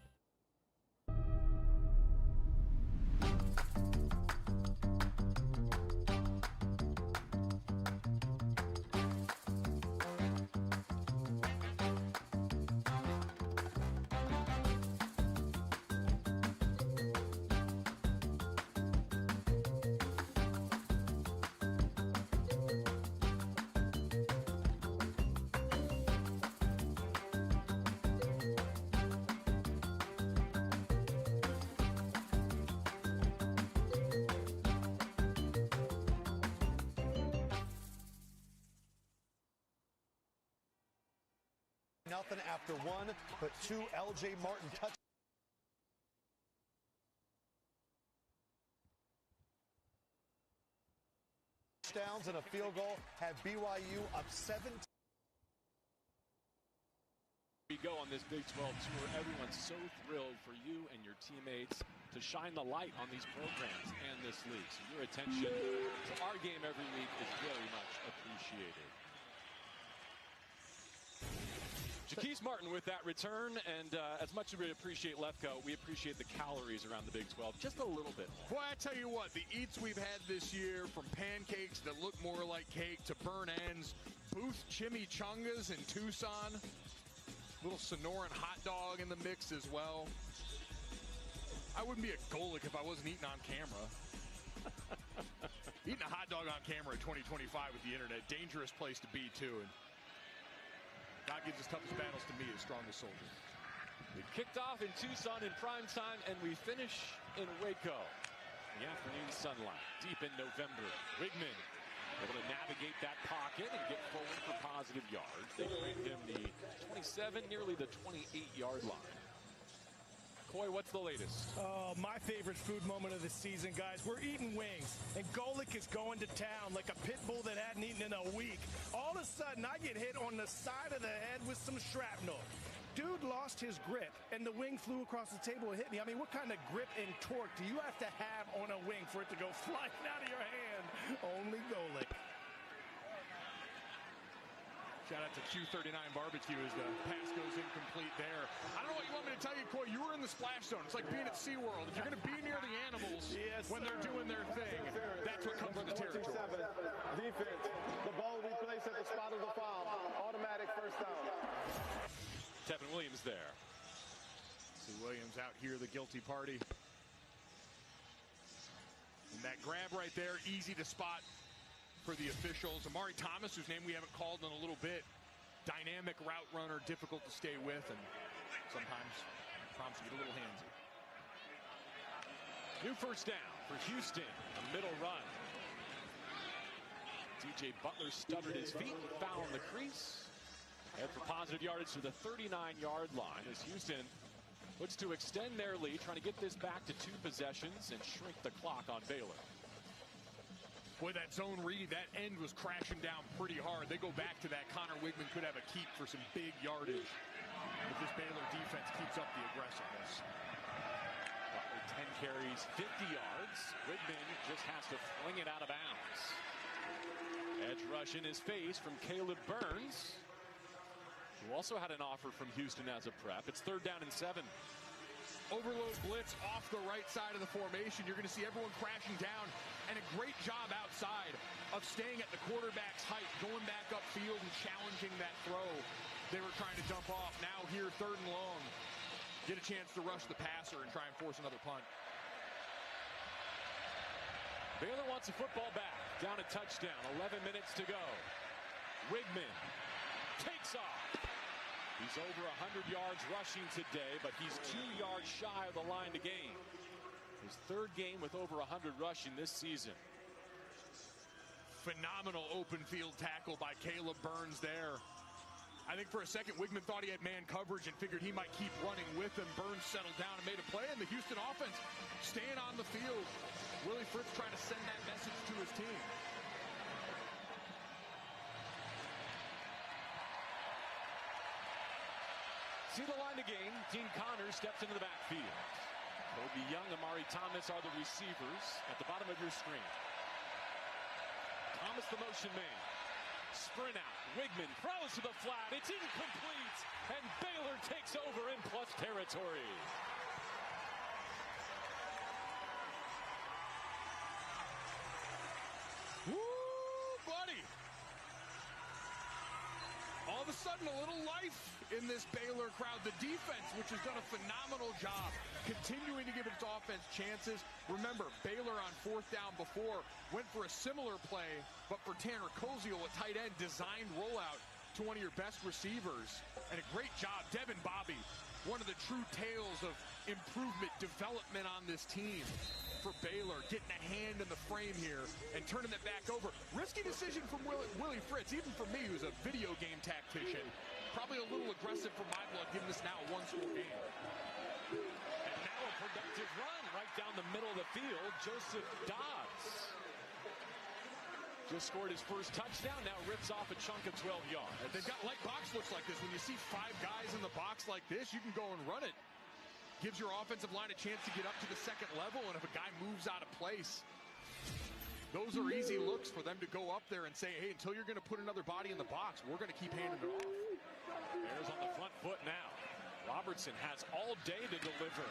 Nothing after one, but two L.J. Martin touchdowns and a field goal have BYU up 17. We go on this Big 12 tour. Everyone's so thrilled for you and your teammates to shine the light on these programs and this league. So your attention to our game every week is very much appreciated. Jaquise Martin with that return, and as much as we appreciate Lefkoe, we appreciate the calories around the Big 12 just a little bit more. Boy, I tell you what, the eats we've had this year, from pancakes that look more like cake to burn ends, Booth chimichangas in Tucson, little Sonoran hot dog in the mix as well. I wouldn't be a Golic if I wasn't eating on camera. Eating a hot dog on camera in 2025 with the internet, dangerous place to be too. And God gives his toughest battles to me, his strongest soldier. We kicked off in Tucson in prime time, and we finish in Waco. The afternoon sunlight, deep in November. Wigman able to navigate that pocket and get forward for positive yards. They bring him the 27, nearly the 28-yard line. Coy, what's the latest? Oh, my favorite food moment of the season, guys. We're eating wings, and Golic is going to town like a pit bull that hadn't eaten in a week. All of a sudden, I get hit on the side of the head with some shrapnel. Dude lost his grip, and the wing flew across the table and hit me. I mean, what kind of grip and torque do you have to have on a wing for it to go flying out of your hand? Only Golic. Shout out to Q39 Barbecue as the pass goes incomplete there. I don't know what you want me to tell you, Coy. You were in the splash zone. It's like being at SeaWorld. If you're going to be near the animals when they're doing their thing, that's what comes with the territory. Defense. The ball we place at the spot of the foul. Automatic first down. Tevin Williams there. See Williams out here, the guilty party. And that grab right there, easy to spot for the officials. Amari Thomas, whose name we haven't called in a little bit, dynamic route runner, difficult to stay with, and sometimes prompts you to get a little handsy. New first down for Houston, a middle run. DJ Butler stuttered his feet and found the crease. Head for positive yardage to the 39-yard line as Houston looks to extend their lead, trying to get this back to 2 possessions and shrink the clock on Baylor. Boy, that zone read, that end was crashing down pretty hard. They go back to that. Connor Wigman could have a keep for some big yardage if this Baylor defense keeps up the aggressiveness. Butler 10 carries, 50 yards. Wigman just has to fling it out of bounds. Edge rush in his face from Caleb Burns, who also had an offer from Houston as a prep. It's 3rd down and 7. Overload blitz off the right side of the formation. You're going to see everyone crashing down, and a great job outside of staying at the quarterback's height, going back upfield and challenging that throw they were trying to dump off. Now here, 3rd and long. Get a chance to rush the passer and try and force another punt. Baylor wants a football back. Down a touchdown. 11 minutes to go. Wigman takes off. He's over 100 yards rushing today, but he's 2 yards shy of the line to gain. His 3rd game with over 100 rushing this season. Phenomenal open field tackle by Caleb Burns there. I think for a second, Wigman thought he had man coverage and figured he might keep running with him. Burns settled down and made a play, and the Houston offense staying on the field. Willie Fritz trying to send that message to his team. See the line to gain. Dean Connors steps into the backfield. Kobe Young, Amari Thomas are the receivers at the bottom of your screen. Thomas the motion man. Sprint out. Wigman throws to the flat. It's incomplete. And Baylor takes over in plus territory. Woo, buddy. All of a sudden, a little life in this Baylor crowd. The defense, which has done a phenomenal job, continuing to give its offense chances. Remember, Baylor on fourth down before went for a similar play, but for Tanner Koziel, a tight end, designed rollout to one of your best receivers. And a great job, Devin Bobby, one of the true tales of improvement, development on this team for Baylor, getting a hand in the frame here and turning it back over. Risky decision from Willie Fritz, even for me, who's a video game tactician. Probably a little aggressive for my blood, given this now a one-score game. And now a productive run right down the middle of the field. Joseph Dobbs just scored his first touchdown, now rips off a chunk of 12 yards. They've got light box looks like this. When you see 5 guys in the box like this, you can go and run it. Gives your offensive line a chance to get up to the second level, and if a guy moves out of place, those are easy looks for them to go up there and say, hey, until you're going to put another body in the box, we're going to keep handing it off. Bears on the front foot now. Robertson has all day to deliver.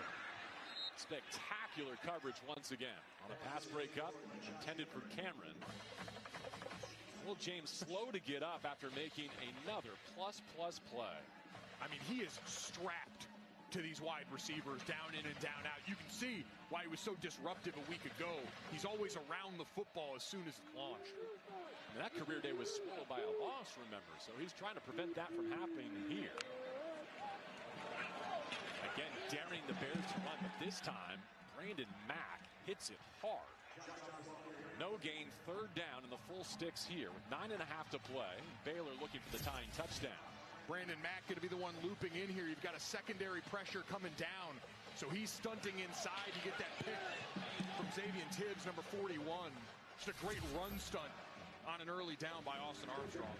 Spectacular coverage once again on a pass breakup intended for Cameron. Will James slow to get up after making another plus play. I mean, he is strapped to these wide receivers, down in and down out. You can see why he was so disruptive a week ago. He's always around the football as soon as it's launched. And that career day was spoiled by a loss, remember, so he's trying to prevent that from happening here. Again, daring the Bears to run, but this time, Brandon Mack hits it hard. No gain, third down, and the full sticks here with 9.5 to play. Baylor looking for the tying touchdown. Brandon Mack going to be the one looping in here. You've got a secondary pressure coming down, so he's stunting inside. You get that pick from Xavier Tibbs, number 41. Just a great run stunt on an early down by Austin Armstrong.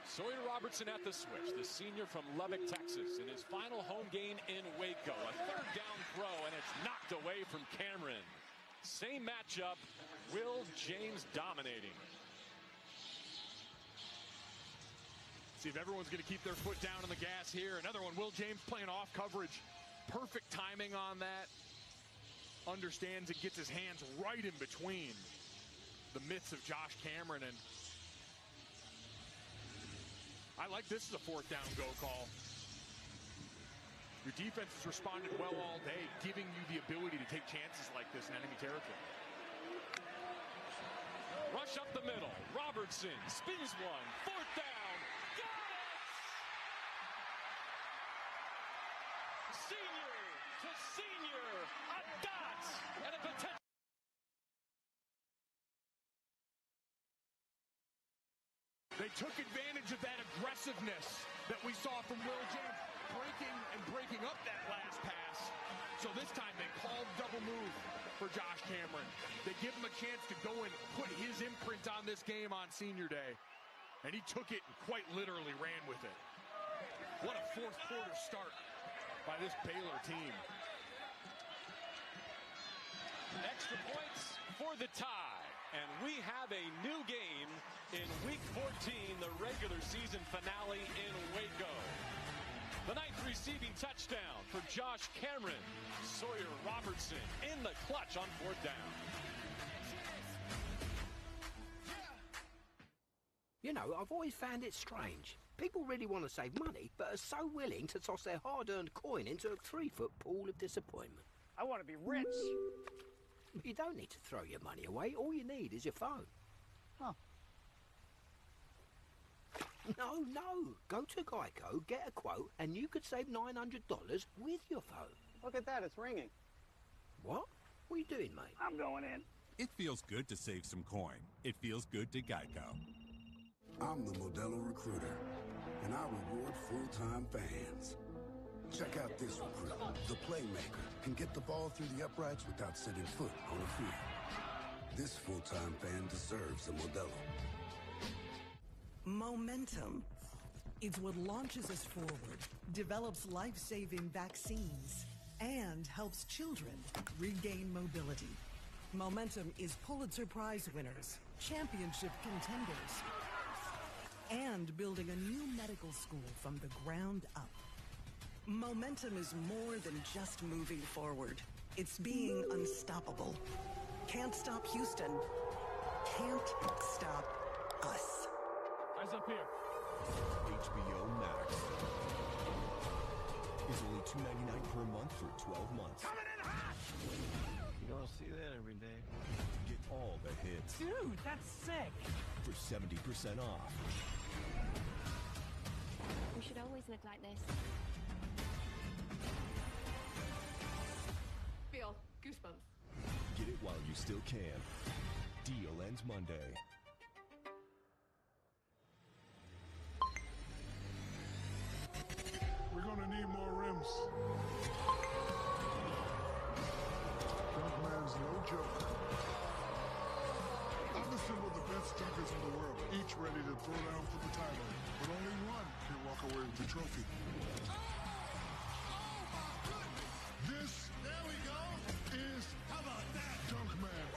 Sawyer Robertson at the switch, the senior from Lubbock, Texas, in his final home game in Waco. A third down throw, and it's knocked away from Cameron. Same matchup, Will James dominating. See if everyone's going to keep their foot down on the gas here. Another one, Will James playing off coverage. Perfect timing on that. Understands and gets his hands right in between the mitts of Josh Cameron. And I like this as a fourth down go call. Your defense has responded well all day, giving you the ability to take chances like this in enemy territory. Rush up the middle. Robertson spins one. Fourth down. Got it! Senior to senior. A dot and a potential. They took advantage of that aggressiveness that we saw from Will James, breaking up that last pass. So this time they called double move for Josh Cameron. They give him a chance to go and put his imprint on this game on Senior Day. And he took it and quite literally ran with it. What a fourth quarter start by this Baylor team. Extra points for the tie. And we have a new game in Week 14, the regular season finale in Waco. The ninth receiving touchdown for Josh Cameron. Sawyer Robertson in the clutch on fourth down. You know, I've always found it strange. People really want to save money, but are so willing to toss their hard-earned coin into a 3-foot pool of disappointment. I want to be rich. You don't need to throw your money away. All you need is your phone. Huh. No. Go to Geico, get a quote, and you could save $900 with your phone. Look at that, it's ringing. What? What are you doing, mate? I'm going in. It feels good to save some coin. It feels good to Geico. I'm the Modelo Recruiter, and I reward full-time fans. Check out this recruit. The playmaker can get the ball through the uprights without setting foot on a field. This full-time fan deserves a Modelo. Momentum. It's what launches us forward, develops life-saving vaccines, and helps children regain mobility. Momentum is Pulitzer Prize winners, championship contenders, and building a new medical school from the ground up. Momentum is more than just moving forward. It's being unstoppable. Can't stop Houston. Can't stop us. Eyes up here. HBO Max is only $2.99 per month for 12 months. Coming in hot! You don't see that every day. Get all the hits. Dude, that's sick. For 70% off. We should always look like this. Feel goosebumps. Get it while you still can. Deal ends Monday. We're gonna need more rims. Junkman's no joke. Obviously, we're the best junkers in the world, each ready to throw down for the title. But only one can walk away with the trophy. This, there we go, is, how about that, Junkman.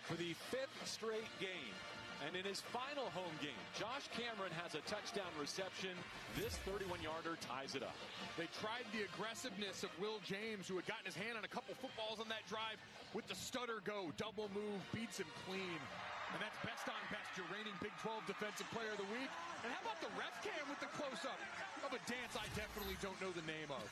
For the 5th straight game, and in his final home game, Josh Cameron has a touchdown reception. This 31-yarder ties it up. They tried the aggressiveness of Will James, who had gotten his hand on a couple footballs on that drive with the stutter go. Double move, beats him clean. And that's best on best, your reigning Big 12 Defensive Player of the Week. And how about the ref cam with the close-up of a dance I definitely don't know the name of.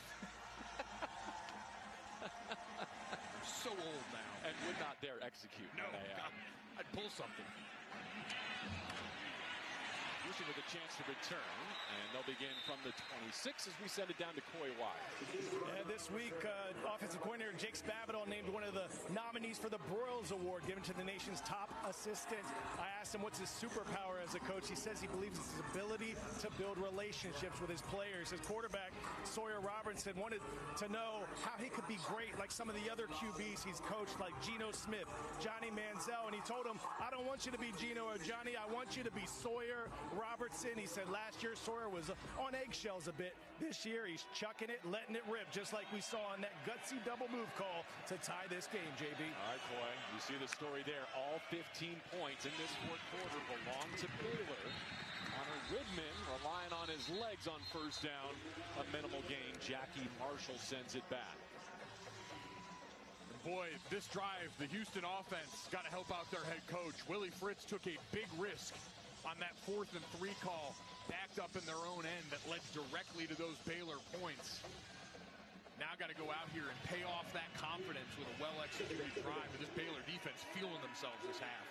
I'm so old now. And would not dare execute. No, I'd pull something. Houston with a chance to return, and they'll begin from the 26 as we send it down to Coy Wise. This week, offensive coordinator Jake Spavital named one of the nominees for the Broyles Award given to the nation's top assistant. I asked him what's his superpower as a coach. He says he believes it's his ability to build relationships with his players. His quarterback, Sawyer Robertson, wanted to know how he could be great like some of the other QBs he's coached, like Geno Smith, Johnny Manziel, and he told him, I don't want you to be Geno or Johnny, I want you to be Sawyer Robertson. He said last year Sawyer was on eggshells a bit. This year he's chucking it, letting it rip, just like we saw on that gutsy double move call to tie this game, JB. All right, Coy, you see the story there. All 15 points in this fourth quarter belong to Baylor. Connor Goodman relying on his legs on first down. A minimal gain. Jackie Marshall sends it back. Boy, this drive, the Houston offense got to help out their head coach. Willie Fritz took a big risk on that 4th and 3 call, backed up in their own end that led directly to those Baylor points. Now got to go out here and pay off that confidence with a well-executed drive, with this Baylor defense feeling themselves this half.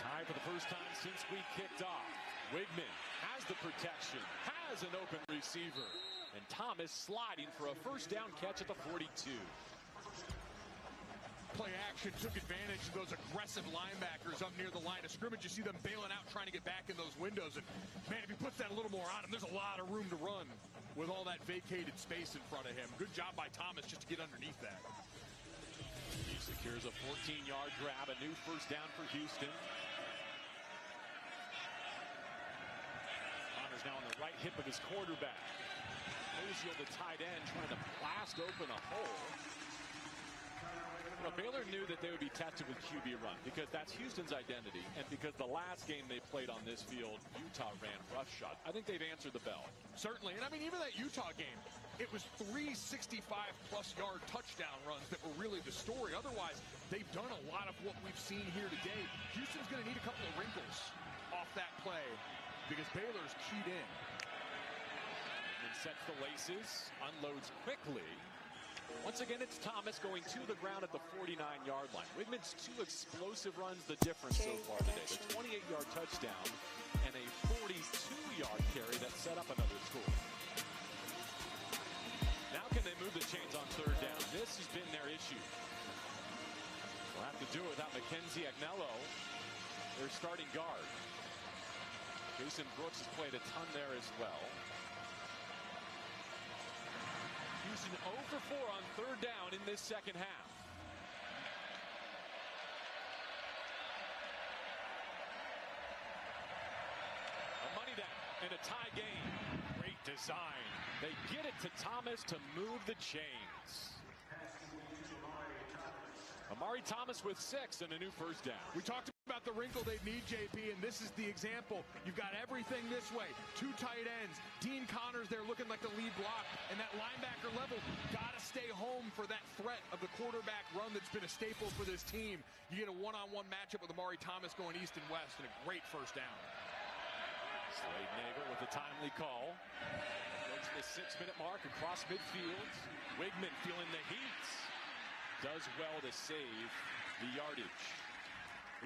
Tie for the first time since we kicked off. Wigman has the protection, has an open receiver, and Thomas sliding for a first down catch at the 42. Play action took advantage of those aggressive linebackers up near the line of scrimmage. You see them bailing out, trying to get back in those windows. And, man, if he puts that a little more on him, there's a lot of room to run with all that vacated space in front of him. Good job by Thomas just to get underneath that. He secures a 14-yard grab, a new first down for Houston. Connor's now on the right hip of his quarterback. Ozil, the tight end, trying to blast open a hole. You know, Baylor knew that they would be tested with QB run because that's Houston's identity, and because the last game they played on this field, Utah ran roughshod. I think they've answered the bell. Certainly, and I mean, even that Utah game, it was 3 65-plus yard touchdown runs that were really the story. Otherwise, they've done a lot of what we've seen here today. Houston's going to need a couple of wrinkles off that play because Baylor's keyed in. And sets the laces, unloads quickly. Once again, it's Thomas going to the ground at the 49-yard line. Wigman's 2 explosive runs, the difference so far today. The 28-yard touchdown and a 42-yard carry that set up another score. can they move the chains on third down? This has been their issue. They'll have to do it without Mackenzie Agnello, their starting guard. Jason Brooks has played a ton there as well. Houston 0 for 4 on third down in this second half. A money down and a tie game. Great design. They get it to Thomas to move the chains. Amari Thomas with 6 and a new first down. We talked about the wrinkle they'd need, JP, and this is the example. You've got everything this way. 2 tight ends. Dean Connors there looking like the lead block. And that linebacker level, got to stay home for that threat of the quarterback run that's been a staple for this team. You get a one-on-one matchup with Amari Thomas going east and west, and a great first down. Slade Nagel with a timely call. Goes to the 6-minute mark across midfield. Wigman feeling the heat. Does well to save the yardage.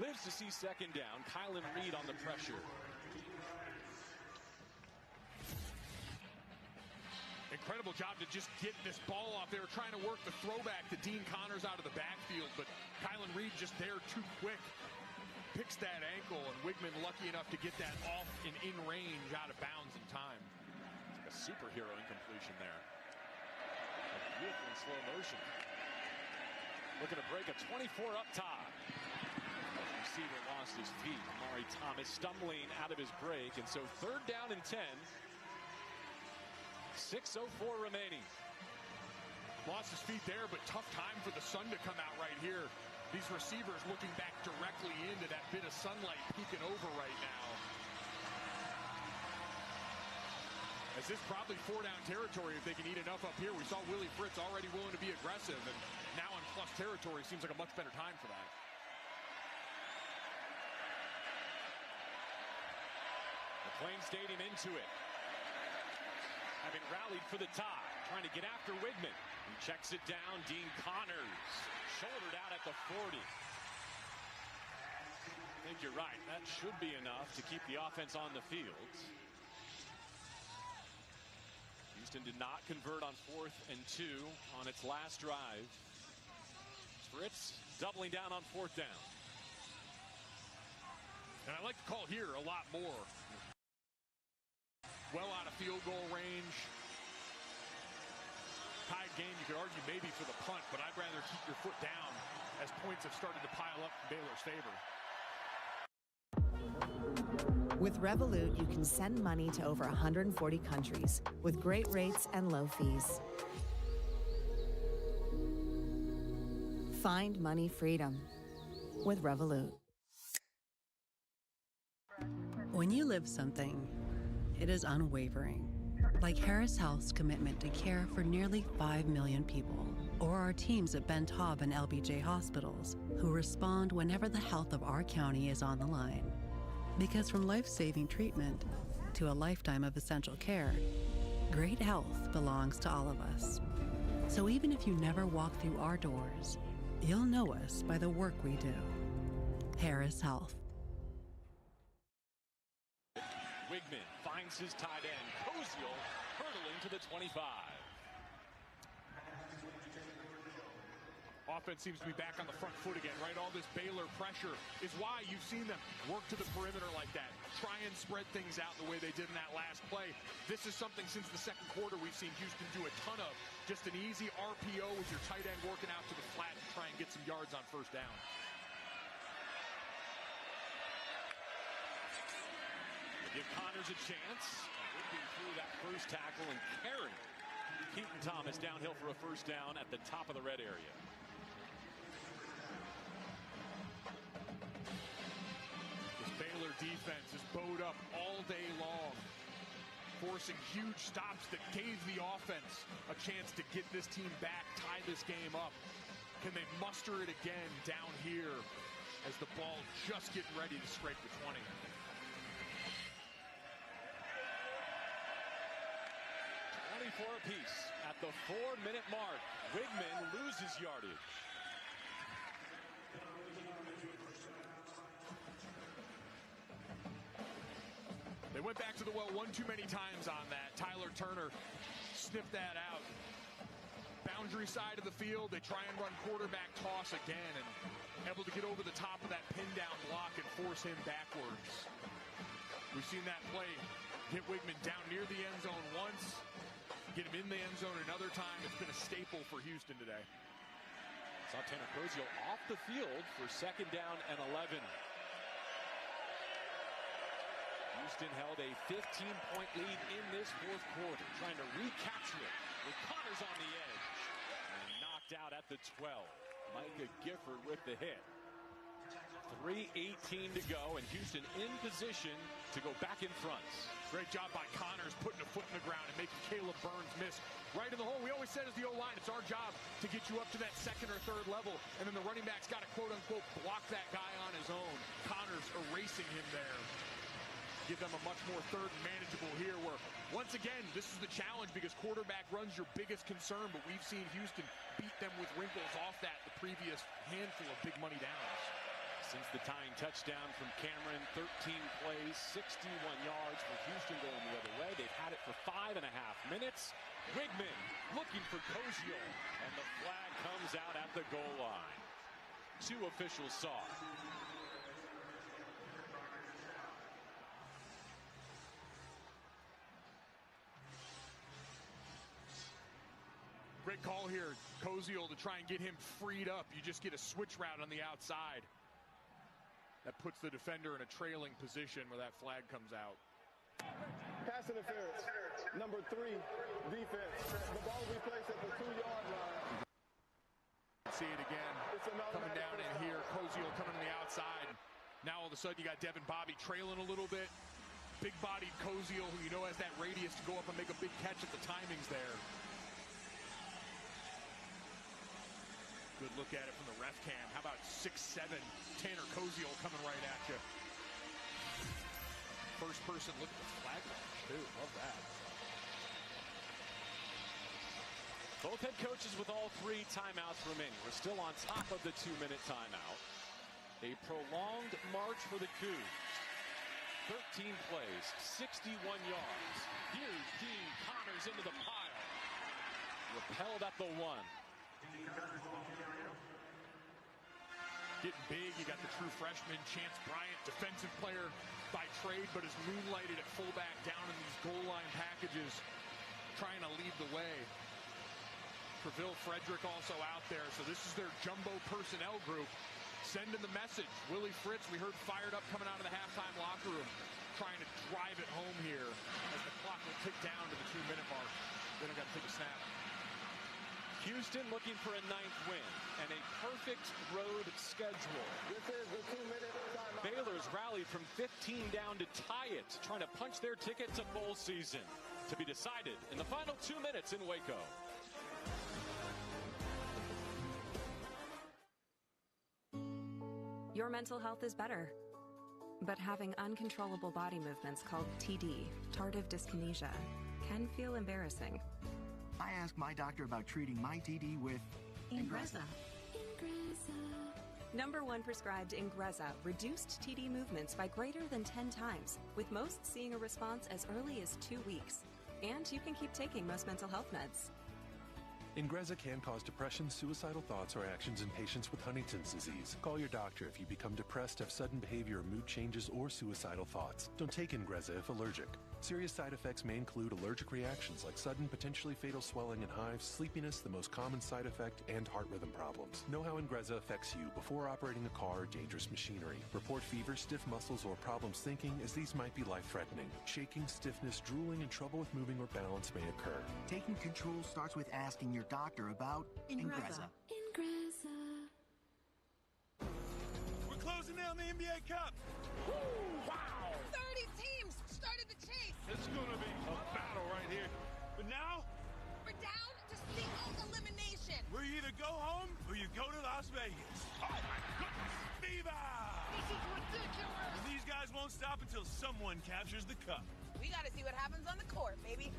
Lives to see second down. Kylan Reed on the pressure. Incredible job to just get this ball off. They were trying to work the throwback to Dean Connors out of the backfield, but Kylan Reed just there too quick. Picks that ankle, and Wigman lucky enough to get that off and in range out of bounds in time. It's like a superhero incompletion there. Beautiful in slow motion. Looking to break a 24 up top. Receiver lost his feet. Amari Thomas stumbling out of his break, and so third down and 10. 6:04 remaining. Lost his feet there, but tough time for the sun to come out right here. These receivers looking back directly into that bit of sunlight peeking over right now. As this probably 4-down territory if they can eat enough up here. We saw Willie Fritz already willing to be aggressive, and now in plus territory seems like a much better time for that. McLean Stadium into it. Having rallied for the tie, trying to get after Wigman. He checks it down. Dean Connors shouldered out at the 40. I think you're right. That should be enough to keep the offense on the field. Houston did not convert on 4th and 2 on its last drive. Fritz doubling down on 4th down. And I like the call here a lot more. Well out of field goal range. Tied game, you could argue maybe for the punt, but I'd rather keep your foot down as points have started to pile up in Baylor's favor. With Revolut, you can send money to over 140 countries with great rates and low fees. Find money freedom with Revolut. When you live something, it is unwavering. Like Harris Health's commitment to care for nearly 5 million people, or our teams at Ben Taub and LBJ hospitals, who respond whenever the health of our county is on the line. Because from life-saving treatment to a lifetime of essential care, great health belongs to all of us. So even if you never walk through our doors, you'll know us by the work we do. Harris Health. Wigman finds his tight end. Koziel hurtling to the 25. Offense seems to be back on the front foot again, right? All this Baylor pressure is why you've seen them work to the perimeter like that. Try and spread things out the way they did in that last play. This is something since the second quarter we've seen Houston do a ton of. Just an easy RPO with your tight end working out to the flat to try and get some yards on first down. Give Connors a chance. Whipping through that first tackle and carrying Keaton Thomas downhill for a first down at the top of the red area. This Baylor defense is bowed up all day long, forcing huge stops that gave the offense a chance to get this team back, tie this game up. Can they muster it again down here as the ball just getting ready to scrape the 20? Apiece at the 4-minute mark. Wigman loses yardage. They went back to the well one too many times on that. Tyler Turner sniffed that out. boundary side of the field. They try and run quarterback toss again and able to get over the top of that pin down block and force him backwards. We've seen that play get Wigman down near the end zone once, get him in the end zone another time. It's been a staple for Houston today. Saw Tanner Koziol off the field for 2nd down and 11. Houston held a 15-point lead in this 4th quarter, trying to recapture it with Connors on the edge. And knocked out at the 12. Micah Gifford with the hit. 3:18 to go, and Houston in position to go back in front. Great job by Connors putting a foot in the ground and making Caleb Burns miss right in the hole. We always said as the O-line, it's our job to get you up to that 2nd or 3rd level, and then the running back's got to quote-unquote block that guy on his own. Connors erasing him there. Give them a much more 3rd and manageable here, where once again, this is the challenge because quarterback run's your biggest concern, but we've seen Houston beat them with wrinkles off that the previous handful of big money downs. Since the tying touchdown from Cameron, 13 plays, 61 yards for Houston going the other way. They've had it for 5.5 minutes. Wigman looking for Koziol, and the flag comes out at the goal line. 2 officials saw it. Great call here, Koziol, to try and get him freed up. You just get a switch route on the outside. That puts the defender in a trailing position where that flag comes out. Pass interference. Number 3, defense. The ball will be placed at the 2-yard line. See it again. Coming down in here. Koziol coming on the outside. Now all of a sudden you got Devin Bobby trailing a little bit. Big-bodied Koziol, who you know has that radius to go up and make a big catch at the timings there. Good look at it from the ref cam. How about 6'7" Tanner Koziol coming right at you. First person look at the flag launch, too. Love that. Both head coaches with all 3 timeouts remaining. We're still on top of the 2-minute timeout. A prolonged march for the Cougs. 13 plays, 61 yards. Here's Dean Connors into the pile. Repelled at the 1. Getting big, you got the true freshman, Chance Bryant, defensive player by trade, but is moonlighted at fullback down in these goal line packages, trying to lead the way. Pravil Frederick also out there, so this is their jumbo personnel group. Sending the message. Willie Fritz, we heard fired up coming out of the halftime locker room, trying to drive it home here as the clock will tick down to the 2-minute mark. Then I got to take a snap. Houston looking for a 9th win and a perfect road schedule. This is the 2-minute timeout. Baylor's rallied from 15 down to tie it, trying to punch their ticket to bowl season. To be decided in the final 2 minutes in Waco. Your mental health is better. But having uncontrollable body movements called TD, tardive dyskinesia, can feel embarrassing. I asked my doctor about treating my TD with Ingrezza. #1 prescribed Ingrezza reduced TD movements by greater than 10 times, with most seeing a response as early as 2 weeks. And you can keep taking most mental health meds. Ingrezza can cause depression, suicidal thoughts, or actions in patients with Huntington's disease. Call your doctor if you become depressed, have sudden behavior or mood changes, or suicidal thoughts. Don't take Ingrezza if allergic. Serious side effects may include allergic reactions like sudden, potentially fatal swelling and hives, sleepiness, the most common side effect, and heart rhythm problems. Know how Ingrezza affects you before operating a car or dangerous machinery. Report fever, stiff muscles, or problems thinking, as these might be life-threatening. Shaking, stiffness, drooling, and trouble with moving or balance may occur. Taking control starts with asking your doctor about Ingrezza. We're closing down the NBA Cup. Woo, wow! 30 teams started the chase. It's gonna be a battle right here. But now, we're down to single elimination. We either go home or you go to Las Vegas. Oh my goodness! Viva! This is ridiculous. And these guys won't stop until someone captures the cup. We gotta see what happens on the court, baby.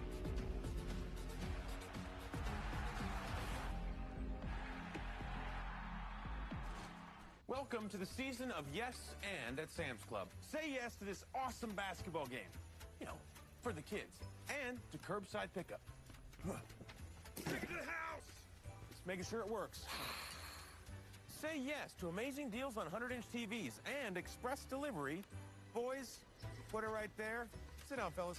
Welcome to the season of Yes and at Sam's Club. Say yes to this awesome basketball game. You know, for the kids. And to curbside pickup. Take it to the house! making sure it works. Say yes to amazing deals on 100-inch TVs and express delivery. Boys, put it right there. Sit down, fellas.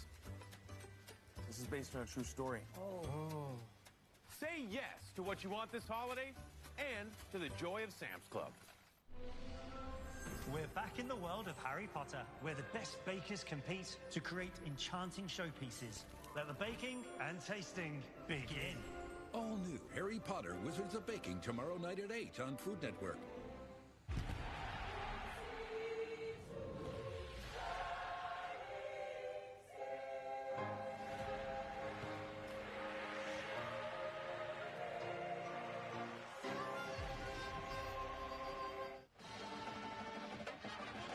This is based on a true story. Oh. Say yes to what you want this holiday and to the joy of Sam's Club. We're back in the world of Harry Potter, where the best bakers compete to create enchanting showpieces. Let the baking and tasting begin. All new Harry Potter Wizards of Baking tomorrow night at 8 on Food Network.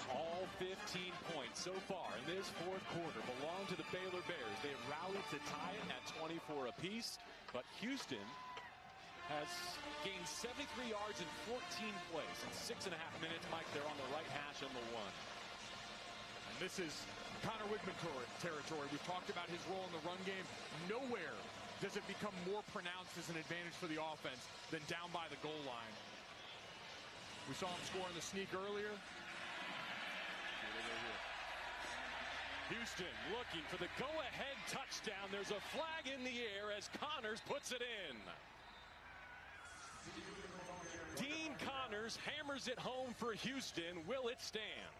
All 15 points so far in this fourth quarter belong to the Baylor Bears. They rallied to tie it at 24 apiece, but Houston has gained 73 yards in 14 plays in 6.5 minutes. Mike, they're on the right hash on the one. And this is Connor Wigman territory. We've talked about his role in the run game. Nowhere does it become more pronounced as an advantage for the offense than down by the goal line. We saw him score in the sneak earlier. Houston looking for the go-ahead touchdown. There's a flag in the air as Connors puts it in. Dean Connors hammers it home for Houston. Will it stand?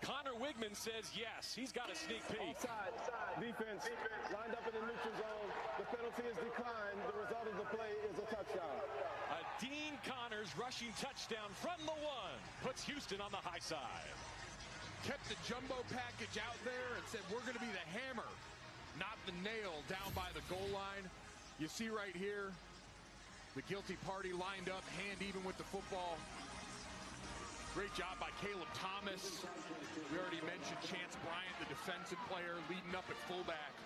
Connor Wigman says yes. He's got a sneak peek. Offside. Defense lined up in the neutral zone. The penalty is declined. The result of the play is a touchdown. A Dean Connors rushing touchdown from the one puts Houston on the high side. Kept the jumbo package out there and said, we're going to be the hammer, not the nail down by the goal line. You see right here, the guilty party lined up, hand even with the football. Great job by Caleb Thomas. We already mentioned Chance Bryant, the defensive player, leading up at fullback.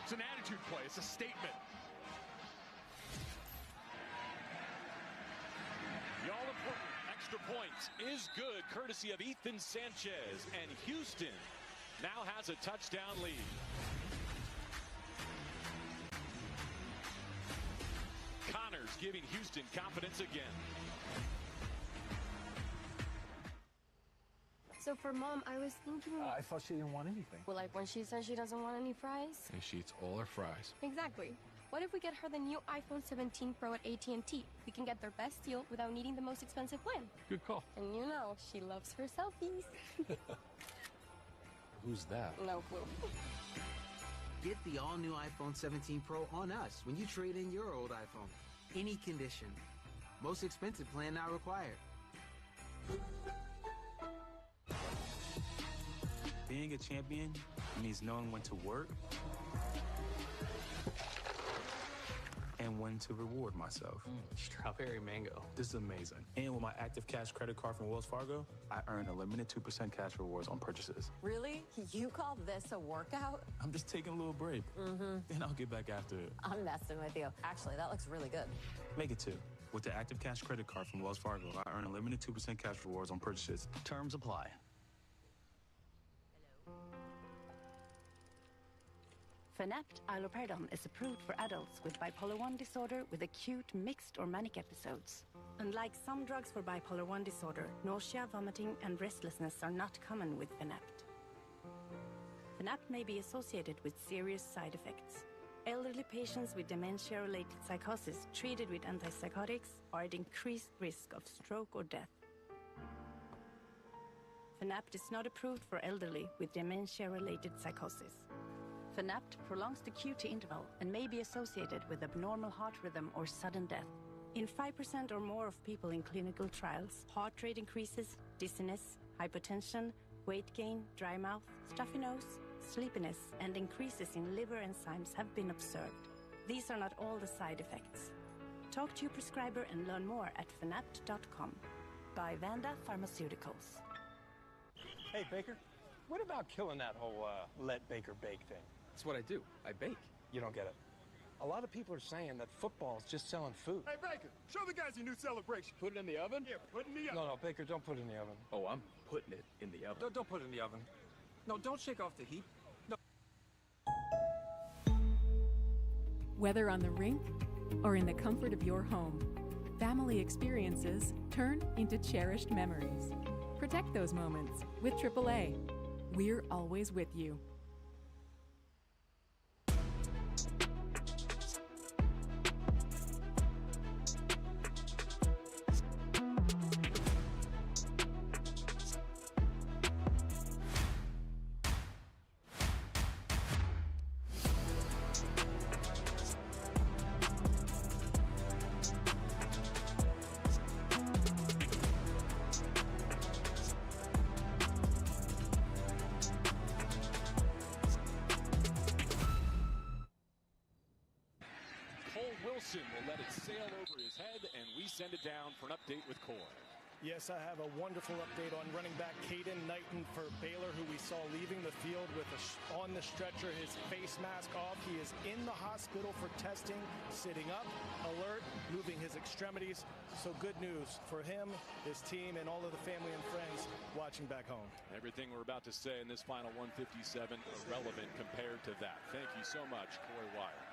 It's an attitude play. It's a statement. The all-important extra point is good, courtesy of Ethan Sanchez, and Houston now has a touchdown lead. Connors giving Houston confidence again. So for Mom, I was thinking... I thought she didn't want anything. Well, like when she says she doesn't want any fries? And she eats all her fries. Exactly. What if we get her the new iPhone 17 Pro at AT&T? We can get their best deal without needing the most expensive plan. Good call. And you know, she loves her selfies. Who's that? No clue. Get the all-new iPhone 17 Pro on us when you trade in your old iPhone. Any condition. Most expensive plan not required. Being a champion means knowing when to work and when to reward myself. Strawberry mango. This is amazing. And with my Active Cash credit card from Wells Fargo, I earn a limited 2% cash rewards on purchases. Really? You call this a workout? I'm just taking a little break. Then I'll get back after it. I'm messing with you. Actually, that looks really good. Make it 2. With the Active Cash credit card from Wells Fargo, I earn a limited 2% cash rewards on purchases. Terms apply. Fanapt Allopurinol is approved for adults with bipolar 1 disorder with acute, mixed, or manic episodes. Unlike some drugs for bipolar 1 disorder, nausea, vomiting, and restlessness are not common with Fanapt. Fanapt may be associated with serious side effects. Elderly patients with dementia-related psychosis treated with antipsychotics are at increased risk of stroke or death. Fanapt is not approved for elderly with dementia-related psychosis. Fanapt prolongs the QT interval and may be associated with abnormal heart rhythm or sudden death. In 5% or more of people in clinical trials, heart rate increases, dizziness, hypotension, weight gain, dry mouth, stuffy nose, sleepiness, and increases in liver enzymes have been observed. These are not all the side effects. Talk to your prescriber and learn more at fanapt.com. By Vanda Pharmaceuticals. Hey, Baker, what about killing that whole let Baker bake thing? That's what I do. I bake. You don't get it. A lot of people are saying that football is just selling food. Hey, Baker, show the guys your new celebration. Put it in the oven? Yeah, put it in the oven. No, Baker, don't put it in the oven. Oh, I'm putting it in the oven. Don't put it in the oven. No, don't shake off the heat. No. Whether on the rink or in the comfort of your home, family experiences turn into cherished memories. Protect those moments with AAA. We're always with you. Wilson will let it sail over his head, and we send it down for an update with Coy. Yes, I have a wonderful update on running back Caden Knighton for Baylor, who we saw leaving the field with on the stretcher, his face mask off. He is in the hospital for testing, sitting up, alert, moving his extremities. So good news for him, his team, and all of the family and friends watching back home. Everything we're about to say in this final 157 irrelevant compared to that. Thank you so much, Coy Wire.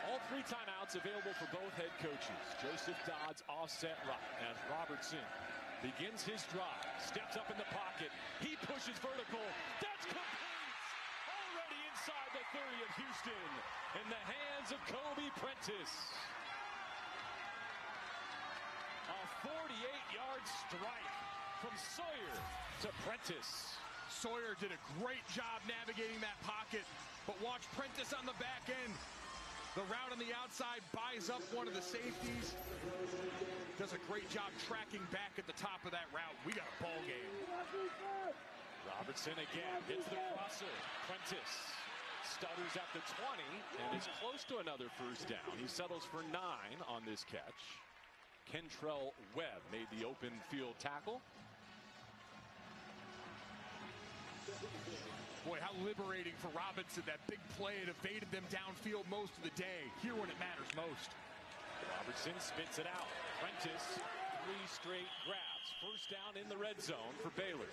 All 3 timeouts available for both head coaches. Joseph Dodd's offset right as Robertson begins his drive. Steps up in the pocket. He pushes vertical. That's complete! Already inside the 30 of Houston. In the hands of Kobe Prentice. A 48-yard strike from Sawyer to Prentice. Sawyer did a great job navigating that pocket, but watch Prentice on the back end. The route on the outside buys up one of the safeties. Does a great job tracking back at the top of that route. We got a ball game. Robertson again hits the crosser. Prentice stutters at the 20 and is close to another first down. He settles for 9 on this catch. Kentrell Webb made the open field tackle. Boy, how liberating for Robinson. That big play, it evaded them downfield most of the day. Here when it matters most. Robertson spits it out. Prentice, 3 straight grabs. First down in the red zone for Baylor.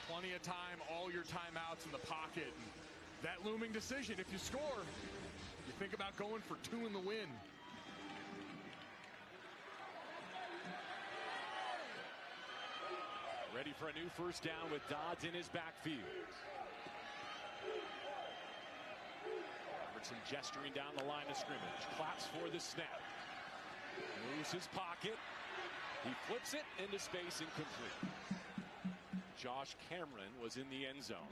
Plenty of time, all your timeouts in the pocket. And that looming decision, if you score, you think about going for 2 in the win. Ready for a new first down with Dodds in his backfield. Robertson gesturing down the line of scrimmage. Claps for the snap. Moves his pocket. He flips it into space, incomplete. Josh Cameron was in the end zone.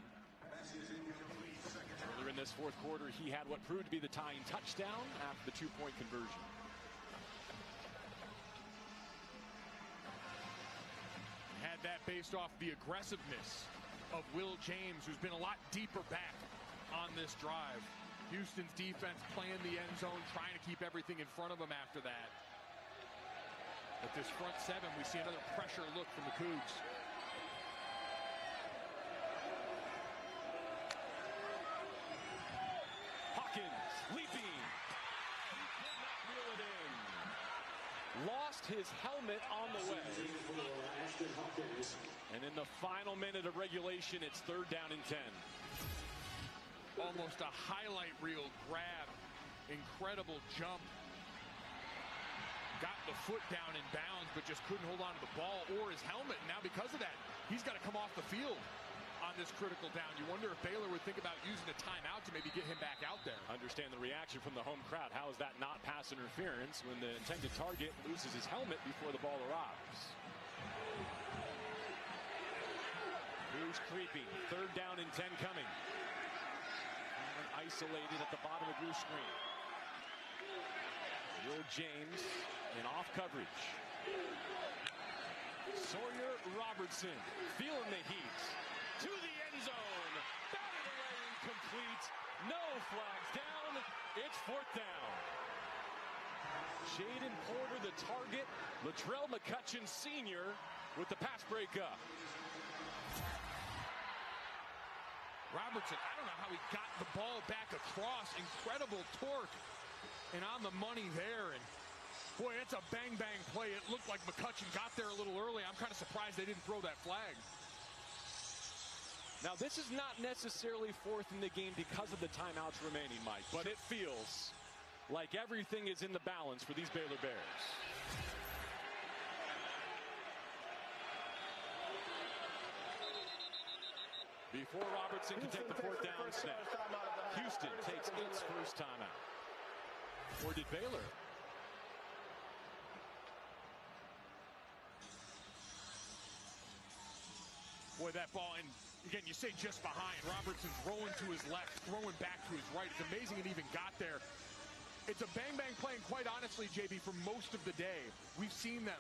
Earlier in this fourth quarter, he had what proved to be the tying touchdown after the 2-point conversion. That based off the aggressiveness of Will James, who's been a lot deeper back on this drive. Houston's defense playing the end zone, trying to keep everything in front of them after that. But this front 7, we see another pressure look from the Cougs. Hawkins leaping. He could not reel it in. Lost his helmet on the way. And in the final minute of regulation, it's 3rd down and 10. Almost a highlight reel grab. Incredible jump. Got the foot down in bounds, but just couldn't hold on to the ball or his helmet. And now because of that, he's got to come off the field on this critical down. You wonder if Baylor would think about using a timeout to maybe get him back out there. Understand the reaction from the home crowd. How is that not pass interference when the intended target loses his helmet before the ball arrives? Who's creeping? 3rd down and 10 coming. And isolated at the bottom of your screen. Will James in off coverage. Sawyer Robertson feeling the heat. To the end zone. Batted away, incomplete. No flags down. It's 4th down. Jaden Porter the target. Latrell McCutcheon Sr. with the pass breakup. Robertson, I don't know how he got the ball back across. Incredible torque. And on the money there. And Boy, it's a bang-bang play. It looked like McCutcheon got there a little early. I'm kind of surprised they didn't throw that flag. Now, this is not necessarily fourth in the game because of the timeouts remaining, Mike, but it feels like everything is in the balance for these Baylor Bears. Before Robertson can take the fourth down snap, Houston takes its first timeout. Or did Baylor? Boy, that ball, and again, you say just behind. Robertson's rolling to his left, throwing back to his right. It's amazing it even got there. It's a bang-bang play, and quite honestly, JB, for most of the day, we've seen them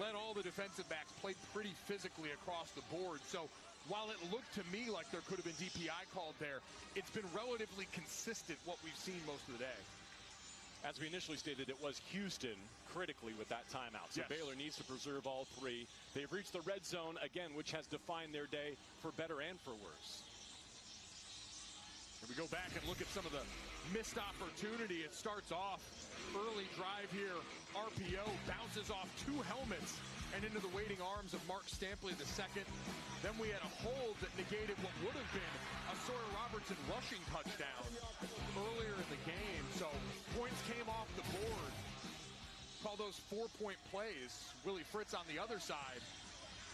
let all the defensive backs play pretty physically across the board. So while it looked to me like there could have been DPI called there, it's been relatively consistent what we've seen most of the day. As we initially stated, it was Houston critically with that timeout. So yes. Baylor needs to preserve all three. They've reached the red zone again, which has defined their day for better and for worse. If we go back and look at some of the missed opportunity, it starts off early drive here. RPO bounces off two helmets and into the waiting arms of Mark Stampley II. Then we had a hold that negated what would have been a Sawyer Robertson rushing touchdown earlier in the game. So points came off the board. Call those 4-point plays. Willie Fritz on the other side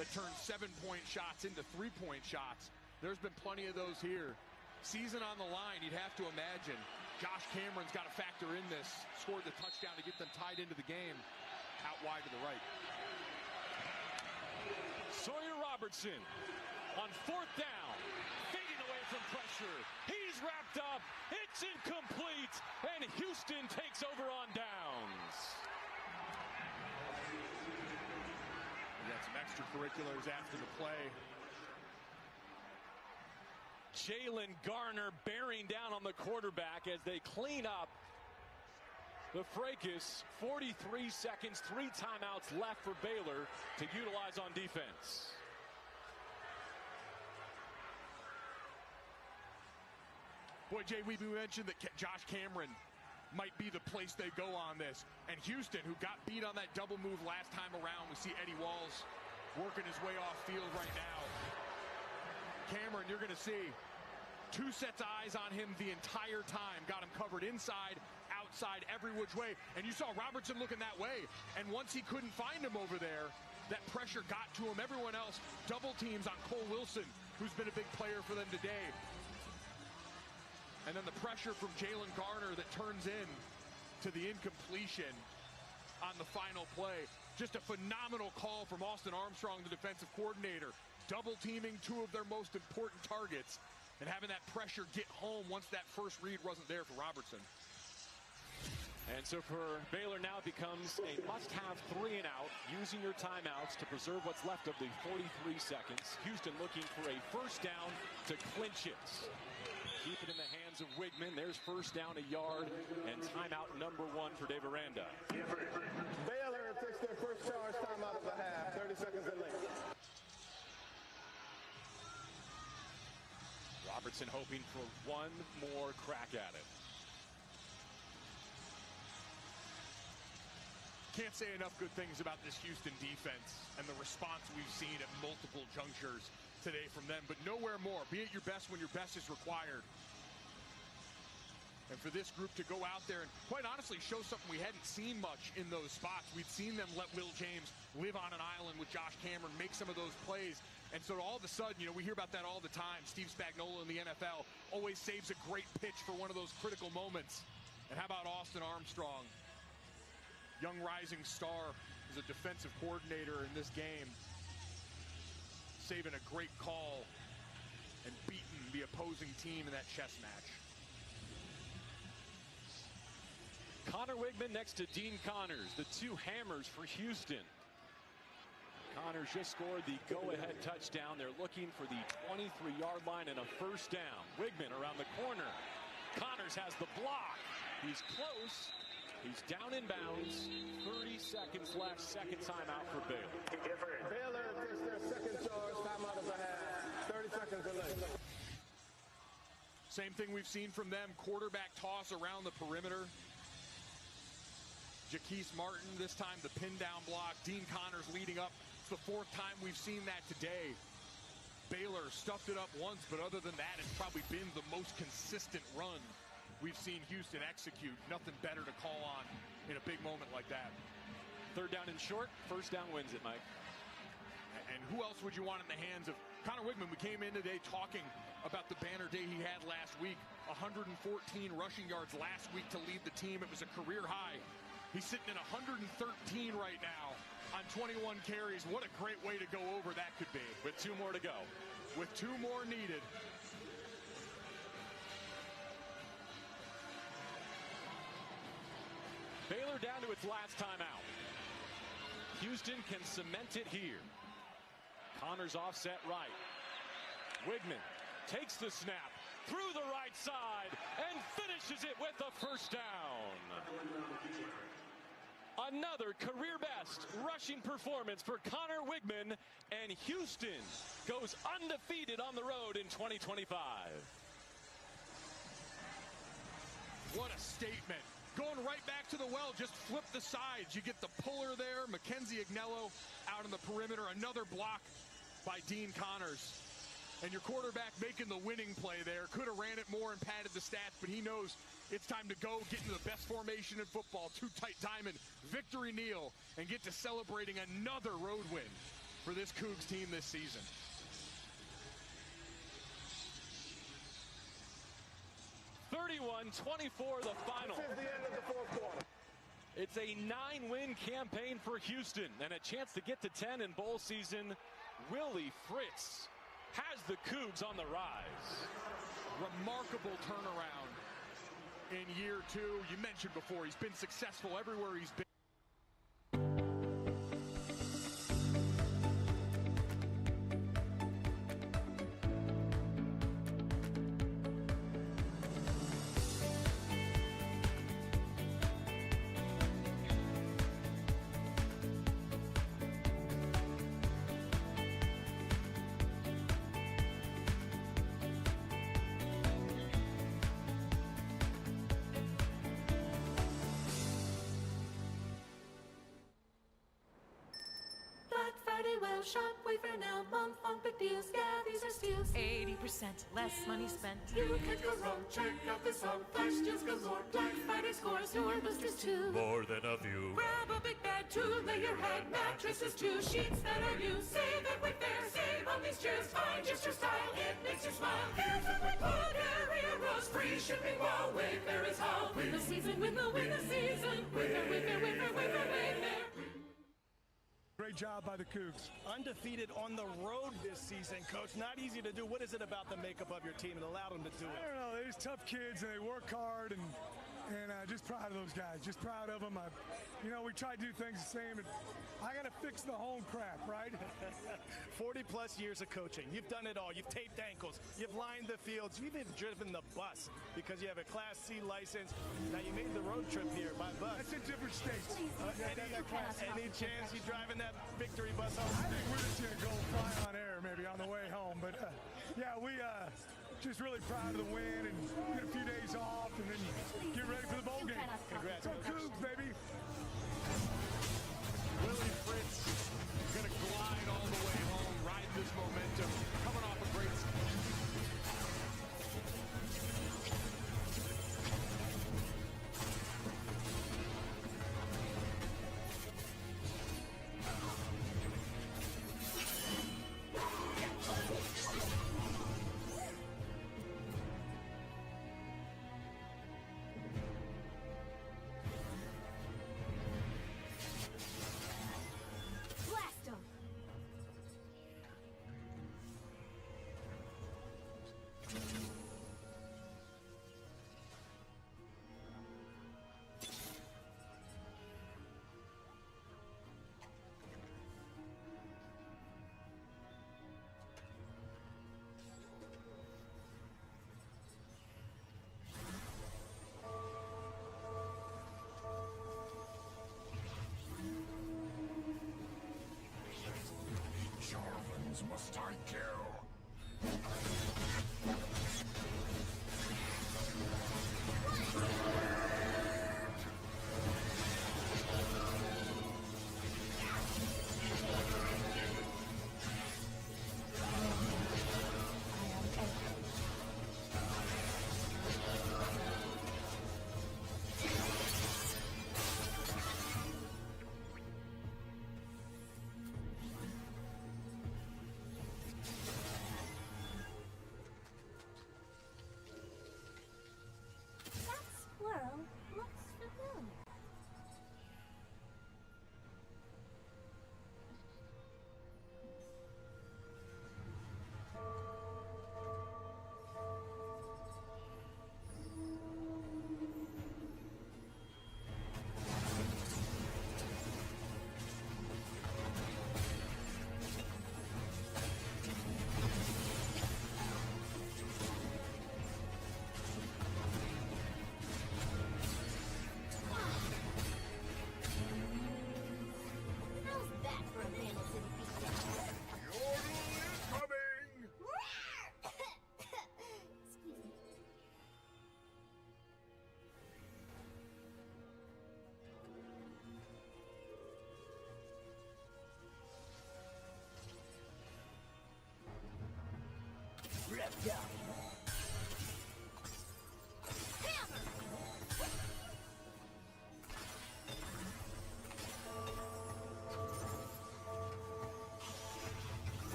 that turned 7-point shots into 3-point shots. There's been plenty of those here. Season on the line, you'd have to imagine. Josh Cameron's got to factor in this. Scored the touchdown to get them tied into the game. Out wide to the right. Sawyer Robertson on fourth down, fading away from pressure. He's wrapped up. It's incomplete, and Houston takes over on downs. We got some extracurriculars after the play. Jalen Garner bearing down on the quarterback as they clean up the fracas. 43 seconds, 3 timeouts left for Baylor to utilize on defense. Boy, Jay, we mentioned that Josh Cameron might be the place they go on this. And Houston, who got beat on that double move last time around, we see Eddie Walls working his way off field right now. Cameron, you're going to see 2 sets of eyes on him the entire time. Got him covered inside, outside, every which way. And you saw Robertson looking that way. And once he couldn't find him over there, that pressure got to him. Everyone else double teams on Cole Wilson, who's been a big player for them today. And then the pressure from Jalen Garner that turns in to the incompletion on the final play. Just a phenomenal call from Austin Armstrong, the defensive coordinator. Double teaming 2 of their most important targets and having that pressure get home once that first read wasn't there for Robertson. And so for Baylor now it becomes a must-have 3 and out, using your timeouts to preserve what's left of the 43 seconds. Houston looking for a first down to clinch it. Keep it in the hands of Wigman. There's first down, a yard, and timeout number 1 for Dave Aranda. Baylor takes their first charge timeout of the half. 30 seconds in late. Robertson hoping for one more crack at it. Can't say enough good things about this Houston defense and the response we've seen at multiple junctures today from them, but nowhere more. Be at your best when your best is required. And for this group to go out there and, quite honestly, show something we hadn't seen much in those spots. We'd seen them let Will James live on an island with Josh Cameron, make some of those plays. And so all of a sudden, you know, we hear about that all the time. Steve Spagnuolo in the NFL always saves a great pitch for one of those critical moments. And how about Austin Armstrong? Young rising star as a defensive coordinator in this game. Saving a great call and beating the opposing team in that chess match. Connor Wigman next to Dean Connors, the 2 hammers for Houston. Connors just scored the go-ahead touchdown. They're looking for the 23-yard line and a first down. Wigman around the corner. Connors has the block. He's close. He's down in bounds. 30 seconds left. Second timeout for Baylor. Baylor takes their second charge timeout of the half. 30 seconds in late. Same thing we've seen from them. Quarterback toss around the perimeter. Jaquise Martin, this time the pin down block. Dean Connors leading up. It's the fourth time we've seen that today. Baylor stuffed it up once, but other than that, it's probably been the most consistent run we've seen Houston execute. Nothing better to call on in a big moment like that. Third down and short, first down wins it, Mike. And who else would you want in the hands of Connor Wigman? We came in today talking about the banner day he had last week. 114 rushing yards last week to lead the team. It was a career high. He's sitting at 113 right now on 21 carries. What a great way to go over that could be. With 2 more to go. With 2 more needed. Baylor down to its last timeout. Houston can cement it here. Connors offset right. Wigman takes the snap through the right side and finishes it with a first down. Another career best rushing performance for Connor Wigman, and Houston goes undefeated on the road in 2025. What a statement. Going right back to the well, just flip the sides. You get the puller there, Mackenzie Agnello out on the perimeter. Another block by Dean Connors. And your quarterback making the winning play there. Could have ran it more and padded the stats, but he knows it's time to go, get into the best formation in football. 2 tight diamond, victory kneel, and get to celebrating another road win for this Cougs team this season. (31-24) the final. This is the end of the fourth quarter. It's a 9-win campaign for Houston and a chance to get to 10 in bowl season. Willie Fritz has the Cougs on the rise. Remarkable turnaround in year 2. You mentioned before, he's been successful everywhere he's been. Shop, wait for now, month-long big deals, yeah, these are steals. 80% less money spent. You can't go wrong, check out this song. Flash deals galore, Black Friday scores, your boosters too. More than a few. Grab a big bed to lay your head, mattresses too, sheets that are new. Save at Wayfair, save on these chairs, find just your style, it makes you smile. Here's a quick plug, area Rose, free shipping while Wayfair is how. Win the season, win the season. Wayfair, Wayfair, Wayfair, Wayfair, Wayfair. Great job by the Cougs. Undefeated on the road this season, Coach. Not easy to do. What is it about the makeup of your team that allowed them to do it? I don't know. They're just tough kids, and they work hard, and just proud of those guys. Just proud of them. We try to do things the same, and I got to fix the home crap, right? 40-plus years of coaching. You've done it all. You've taped ankles. You've lined the fields. You've even driven the bus because you have a Class C license. Now, you made the road trip here by bus. That's in different states. Any chance you driving that victory bus home? I think we're just going to go fly on air maybe on the way home. But, yeah, we just really proud of the win and get a few days off and then get ready for the bowl game. Congrats. Go Cougs, baby. Willie Fritz going to glide all the way home, ride this momentum, coming off a great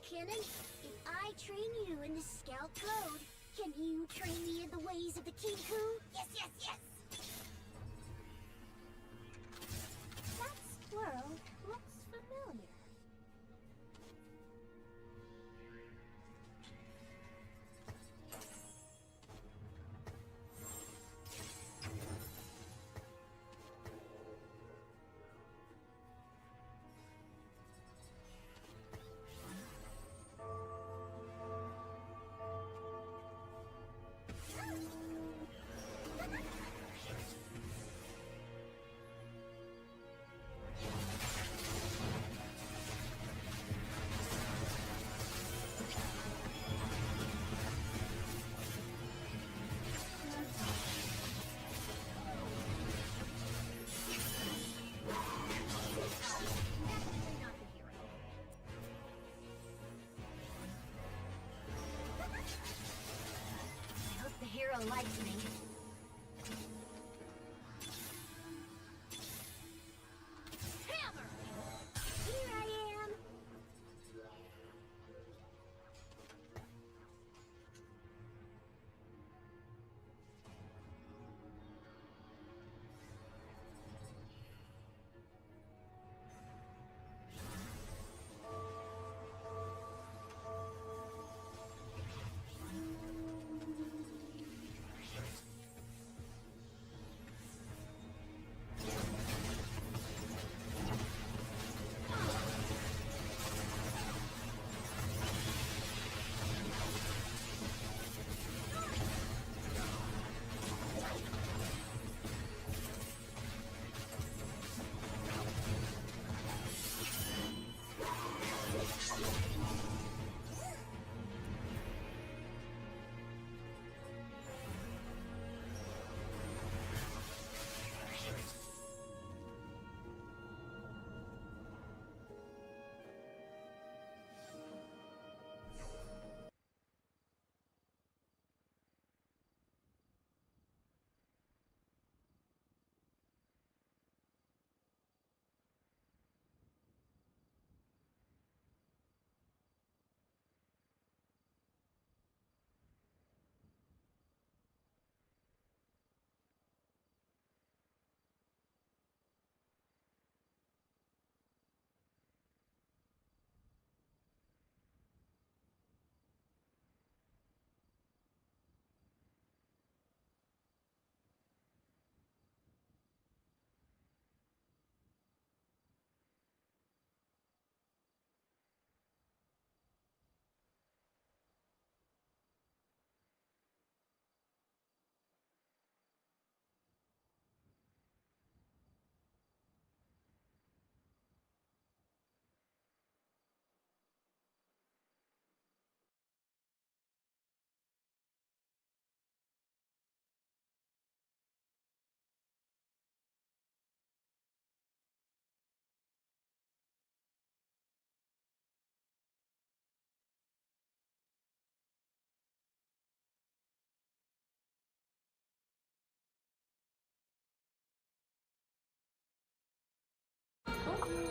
Cannon, if I train you in the Scout Code, can you train me in the ways of the Kinkou? Yes, yes, yes! That squirrel looks familiar. Hero likes me. Hammer! Here I am!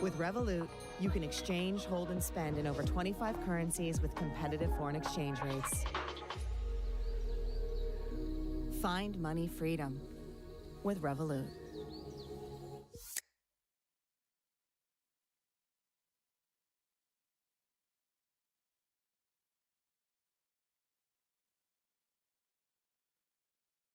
With Revolut, you can exchange, hold, and spend in over 25 currencies with competitive foreign exchange rates. Find money freedom with Revolut.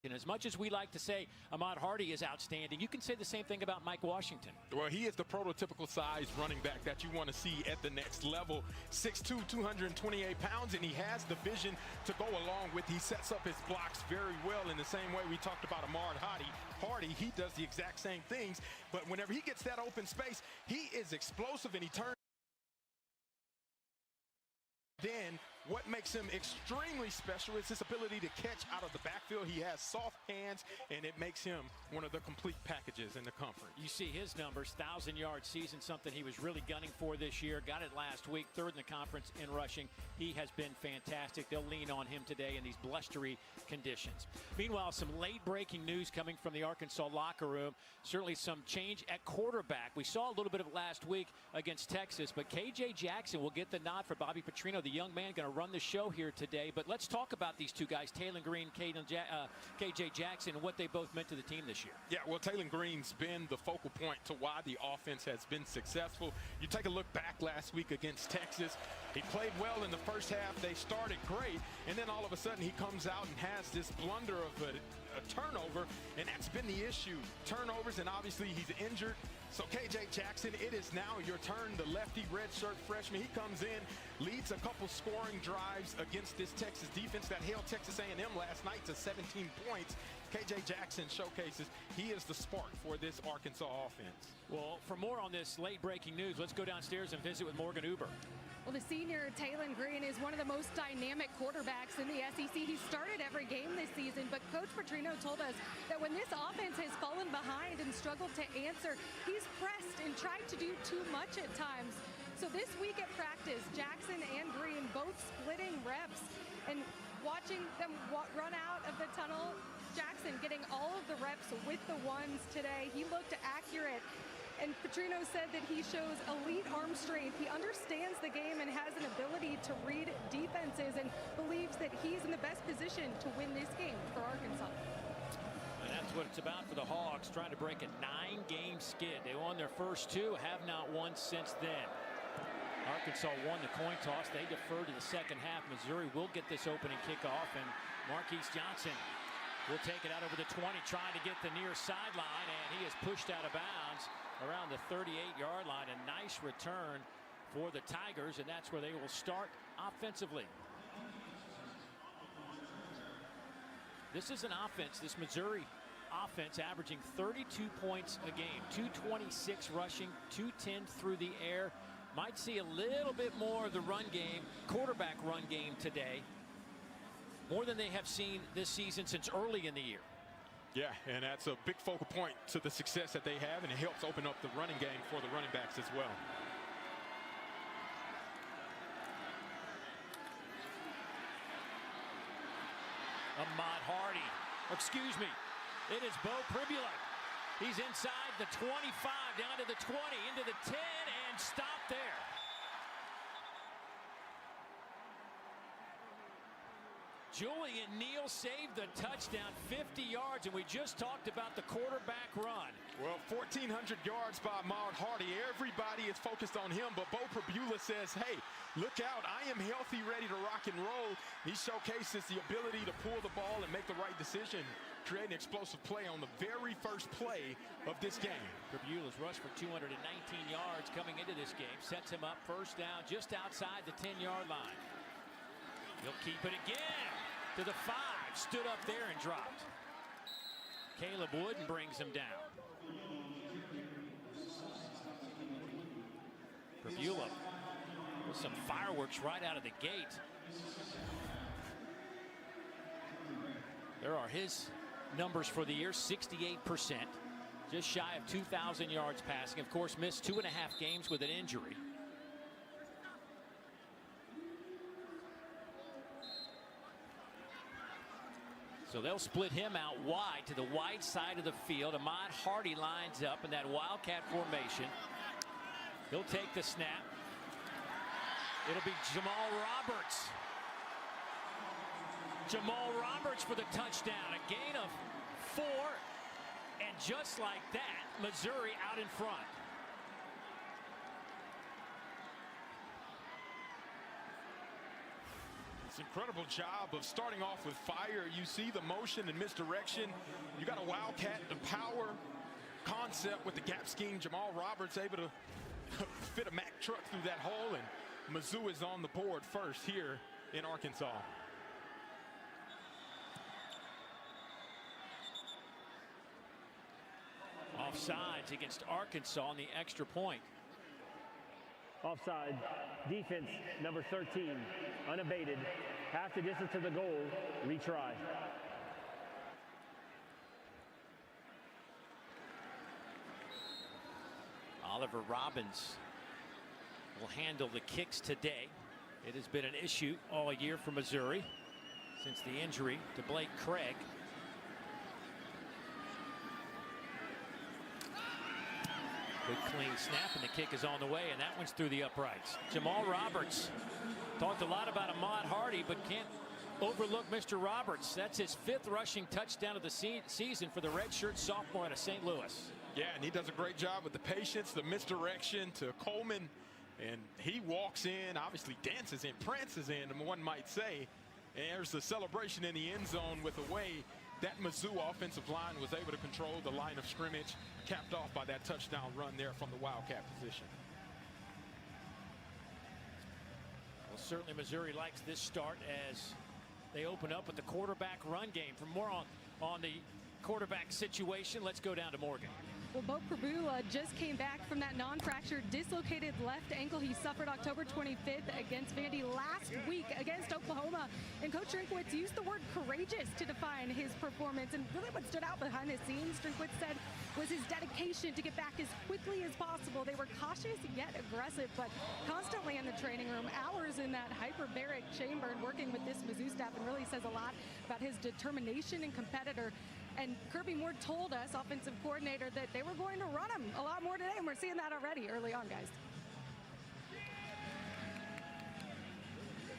And as much as we like to say Ahmad Hardy is outstanding, you can say the same thing about Mike Washington. Well, he is the prototypical size running back that you want to see at the next level. 6'2", 228 pounds, and he has the vision to go along with. He sets up his blocks very well in the same way we talked about Ahmad Hardy. He does the exact same things, but whenever he gets that open space, he is explosive and he turns. Then what makes him extremely special is his ability to catch out of the backfield. He has soft hands, and it makes him one of the complete packages in the conference. You see his numbers, 1,000-yard season, something he was really gunning for this year. Got it last week, third in the conference in rushing. He has been fantastic. They'll lean on him today in these blustery conditions. Meanwhile, some late-breaking news coming from the Arkansas locker room. Certainly some change at quarterback. We saw a little bit of it last week against Texas, but K.J. Jackson will get the nod for Bobby Petrino, the young man going to run the show here today. But let's talk about these two guys, Taylon Green, K.J. Jackson, and what they both meant to the team this year. Yeah, well, Taylon Green's been the focal point to why the offense has been successful. You take a look back last week against Texas. He played well in the first half. They started great, and then all of a sudden he comes out and has this blunder of a turnover, and that's been the issue. Turnovers, and obviously he's injured. So K.J. Jackson, it is now your turn. The lefty redshirt freshman, he comes in, leads a couple scoring drives against this Texas defense that held Texas A&M last night to 17 points. K.J. Jackson showcases he is the spark for this Arkansas offense. Well, for more on this late-breaking news, let's go downstairs and visit with Morgan Uber. Well, the senior Taylon Green is one of the most dynamic quarterbacks in the SEC. He started every game this season, but Coach Petrino told us that when this offense has fallen behind and struggled to answer, he's pressed and tried to do too much at times. So this week at practice, Jackson and Green both splitting reps and watching them run out of the tunnel. Jackson getting all of the reps with the ones today. He looked accurate. And Petrino said that he shows elite arm strength. He understands the game and has an ability to read defenses and believes that he's in the best position to win this game for Arkansas. And that's what it's about for the Hogs, trying to break a 9-game skid. They won their first two, have not won since then. Arkansas won the coin toss. They defer to the second half. Missouri will get this opening kickoff, and Marquise Johnson will take it out over the 20, trying to get the near sideline, and he is pushed out of bounds around the 38-yard line. A nice return for the Tigers, and that's where they will start offensively. This is an offense, this Missouri offense, averaging 32 points a game, 226 rushing, 210 through the air. Might see a little bit more of the run game, quarterback run game today, more than they have seen this season since early in the year. Yeah, and that's a big focal point to the success that they have, and it helps open up the running game for the running backs as well. Ahmad Hardy, excuse me, it is Beau Pribula. He's inside the 25, down to the 20, into the 10, and stop there. Julian Neal saved the touchdown, 50 yards, and we just talked about the quarterback run. Well, 1,400 yards by Ahmad Hardy. Everybody is focused on him, but Beau Pribula says, hey, look out, I am healthy, ready to rock and roll. He showcases the ability to pull the ball and make the right decision, create an explosive play on the very first play of this game. Pribula's rush for 219 yards coming into this game sets him up first down just outside the 10-yard line. He'll keep it again to the 5, stood up there and dropped. Caleb Wooden brings him down. Pribula with some fireworks right out of the gate. There are his numbers for the year, 68%, just shy of 2,000 yards passing. Of course, missed 2.5 games with an injury. So they'll split him out wide to the wide side of the field. Ahmad Hardy lines up in that Wildcat formation. He'll take the snap. It'll be Jamal Roberts. Jamal Roberts for the touchdown. A gain of 4. And just like that, Missouri out in front. It's an incredible job of starting off with fire. You see the motion and misdirection. You got a Wildcat, the power concept with the gap scheme. Jamal Roberts able to fit a Mack truck through that hole, and Mizzou is on the board first here in Arkansas. Offsides against Arkansas on the extra point. Offside. Defense number 13. Unabated. Half the distance to the goal. Retry. Oliver Robbins will handle the kicks today. It has been an issue all year for Missouri since the injury to Blake Craig. Good clean snap, and the kick is on the way, and that one's through the uprights. Jamal Roberts talked a lot about Ahmad Hardy, but can't overlook Mr. Roberts. That's his 5th rushing touchdown of the season for the redshirt sophomore out of St. Louis. Yeah, and he does a great job with the patience, the misdirection to Coleman, and he walks in, obviously dances in, prances in, one might say. And there's the celebration in the end zone with the way that Mizzou offensive line was able to control the line of scrimmage, capped off by that touchdown run there from the Wildcat position. Well, certainly Missouri likes this start as they open up with the quarterback run game. For more on the quarterback situation, let's go down to Morgan. Well, Bo Prabhu just came back from that non-fractured dislocated left ankle he suffered October 25th against Vandy last week against Oklahoma. And Coach Drinkwitz used the word courageous to define his performance. And really what stood out behind the scenes, Drinkwitz said, was his dedication to get back as quickly as possible. They were cautious yet aggressive, but constantly in the training room, hours in that hyperbaric chamber and working with this Mizzou staff, and really says a lot about his determination and competitor. And Kirby Moore told us, offensive coordinator, that they were going to run him a lot more today, and we're seeing that already early on, guys.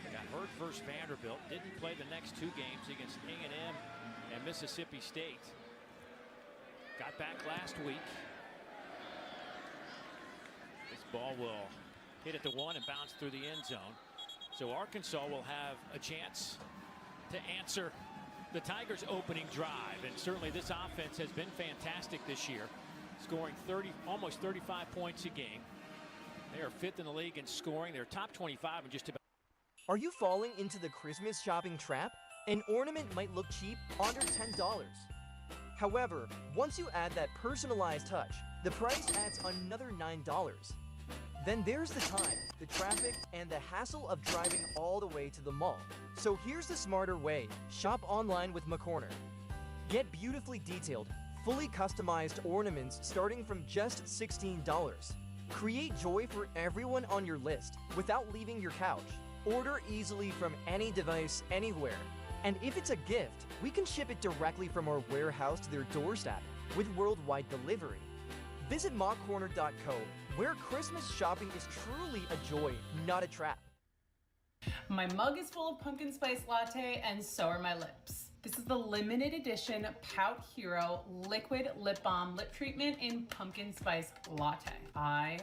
Got hurt versus Vanderbilt. Didn't play the next 2 games against A&M and Mississippi State. Got back last week. This ball will hit at the 1 and bounce through the end zone. So Arkansas will have a chance to answer the Tigers' opening drive, and certainly this offense has been fantastic this year, scoring almost 35 points a game. They are 5th in the league in scoring. They're top 25 in just about. Are you falling into the Christmas shopping trap? An ornament might look cheap, under $10. However, once you add that personalized touch, the price adds another $9. Then there's the time, the traffic, and the hassle of driving all the way to the mall. So here's the smarter way. Shop online with McCorner. Get beautifully detailed, fully customized ornaments starting from just $16. Create joy for everyone on your list without leaving your couch. Order easily from any device, anywhere. And if it's a gift, we can ship it directly from our warehouse to their doorstep with worldwide delivery. Visit mockcorner.co, where Christmas shopping is truly a joy, not a trap. My mug is full of pumpkin spice latte, and so are my lips. This is the limited edition Pout Hero Liquid Lip Balm Lip Treatment in Pumpkin Spice Latte. I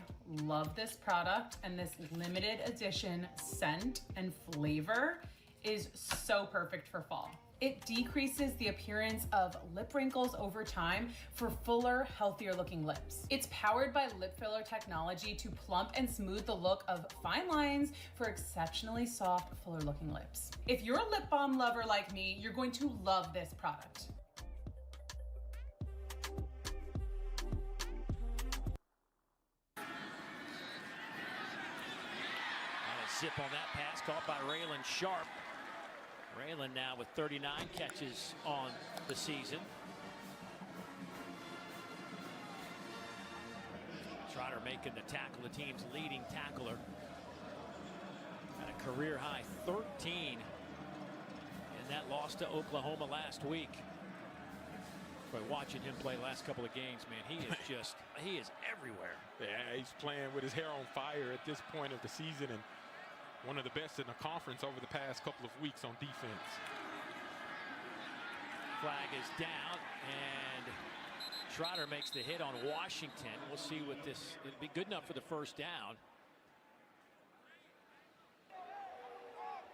love this product, and this limited edition scent and flavor is so perfect for fall. It decreases the appearance of lip wrinkles over time for fuller, healthier looking lips. It's powered by lip filler technology to plump and smooth the look of fine lines for exceptionally soft, fuller looking lips. If you're a lip balm lover like me, you're going to love this product. And a zip on that pass caught by Raylan Sharp. Raylan now with 39 catches on the season. Trotter making the tackle, the team's leading tackler. At a career high 13 in that loss to Oklahoma last week. By watching him play last couple of games, man, he is everywhere. Yeah, he's playing with his hair on fire at this point of the season, and one of the best in the conference over the past couple of weeks on defense. Flag is down, and Trotter makes the hit on Washington. We'll see what this, it'll be good enough for the first down.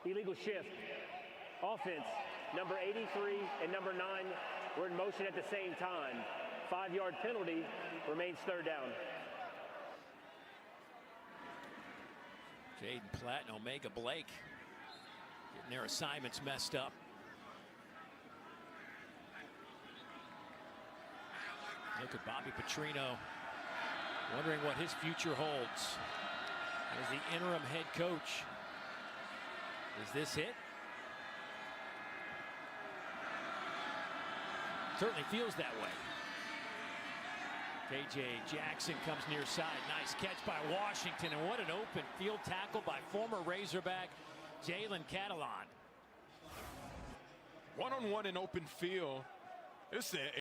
Illegal shift. Offense, number 83 and number 9 were in motion at the same time. 5-yard penalty, remains third down. Jaden Platt and Omega Blake getting their assignments messed up. Look at Bobby Petrino, wondering what his future holds as the interim head coach. Is this it? Certainly feels that way. KJ Jackson comes near side. Nice catch by Washington, and what an open field tackle by former Razorback Jalen Catalon. One-on-one in open field. It's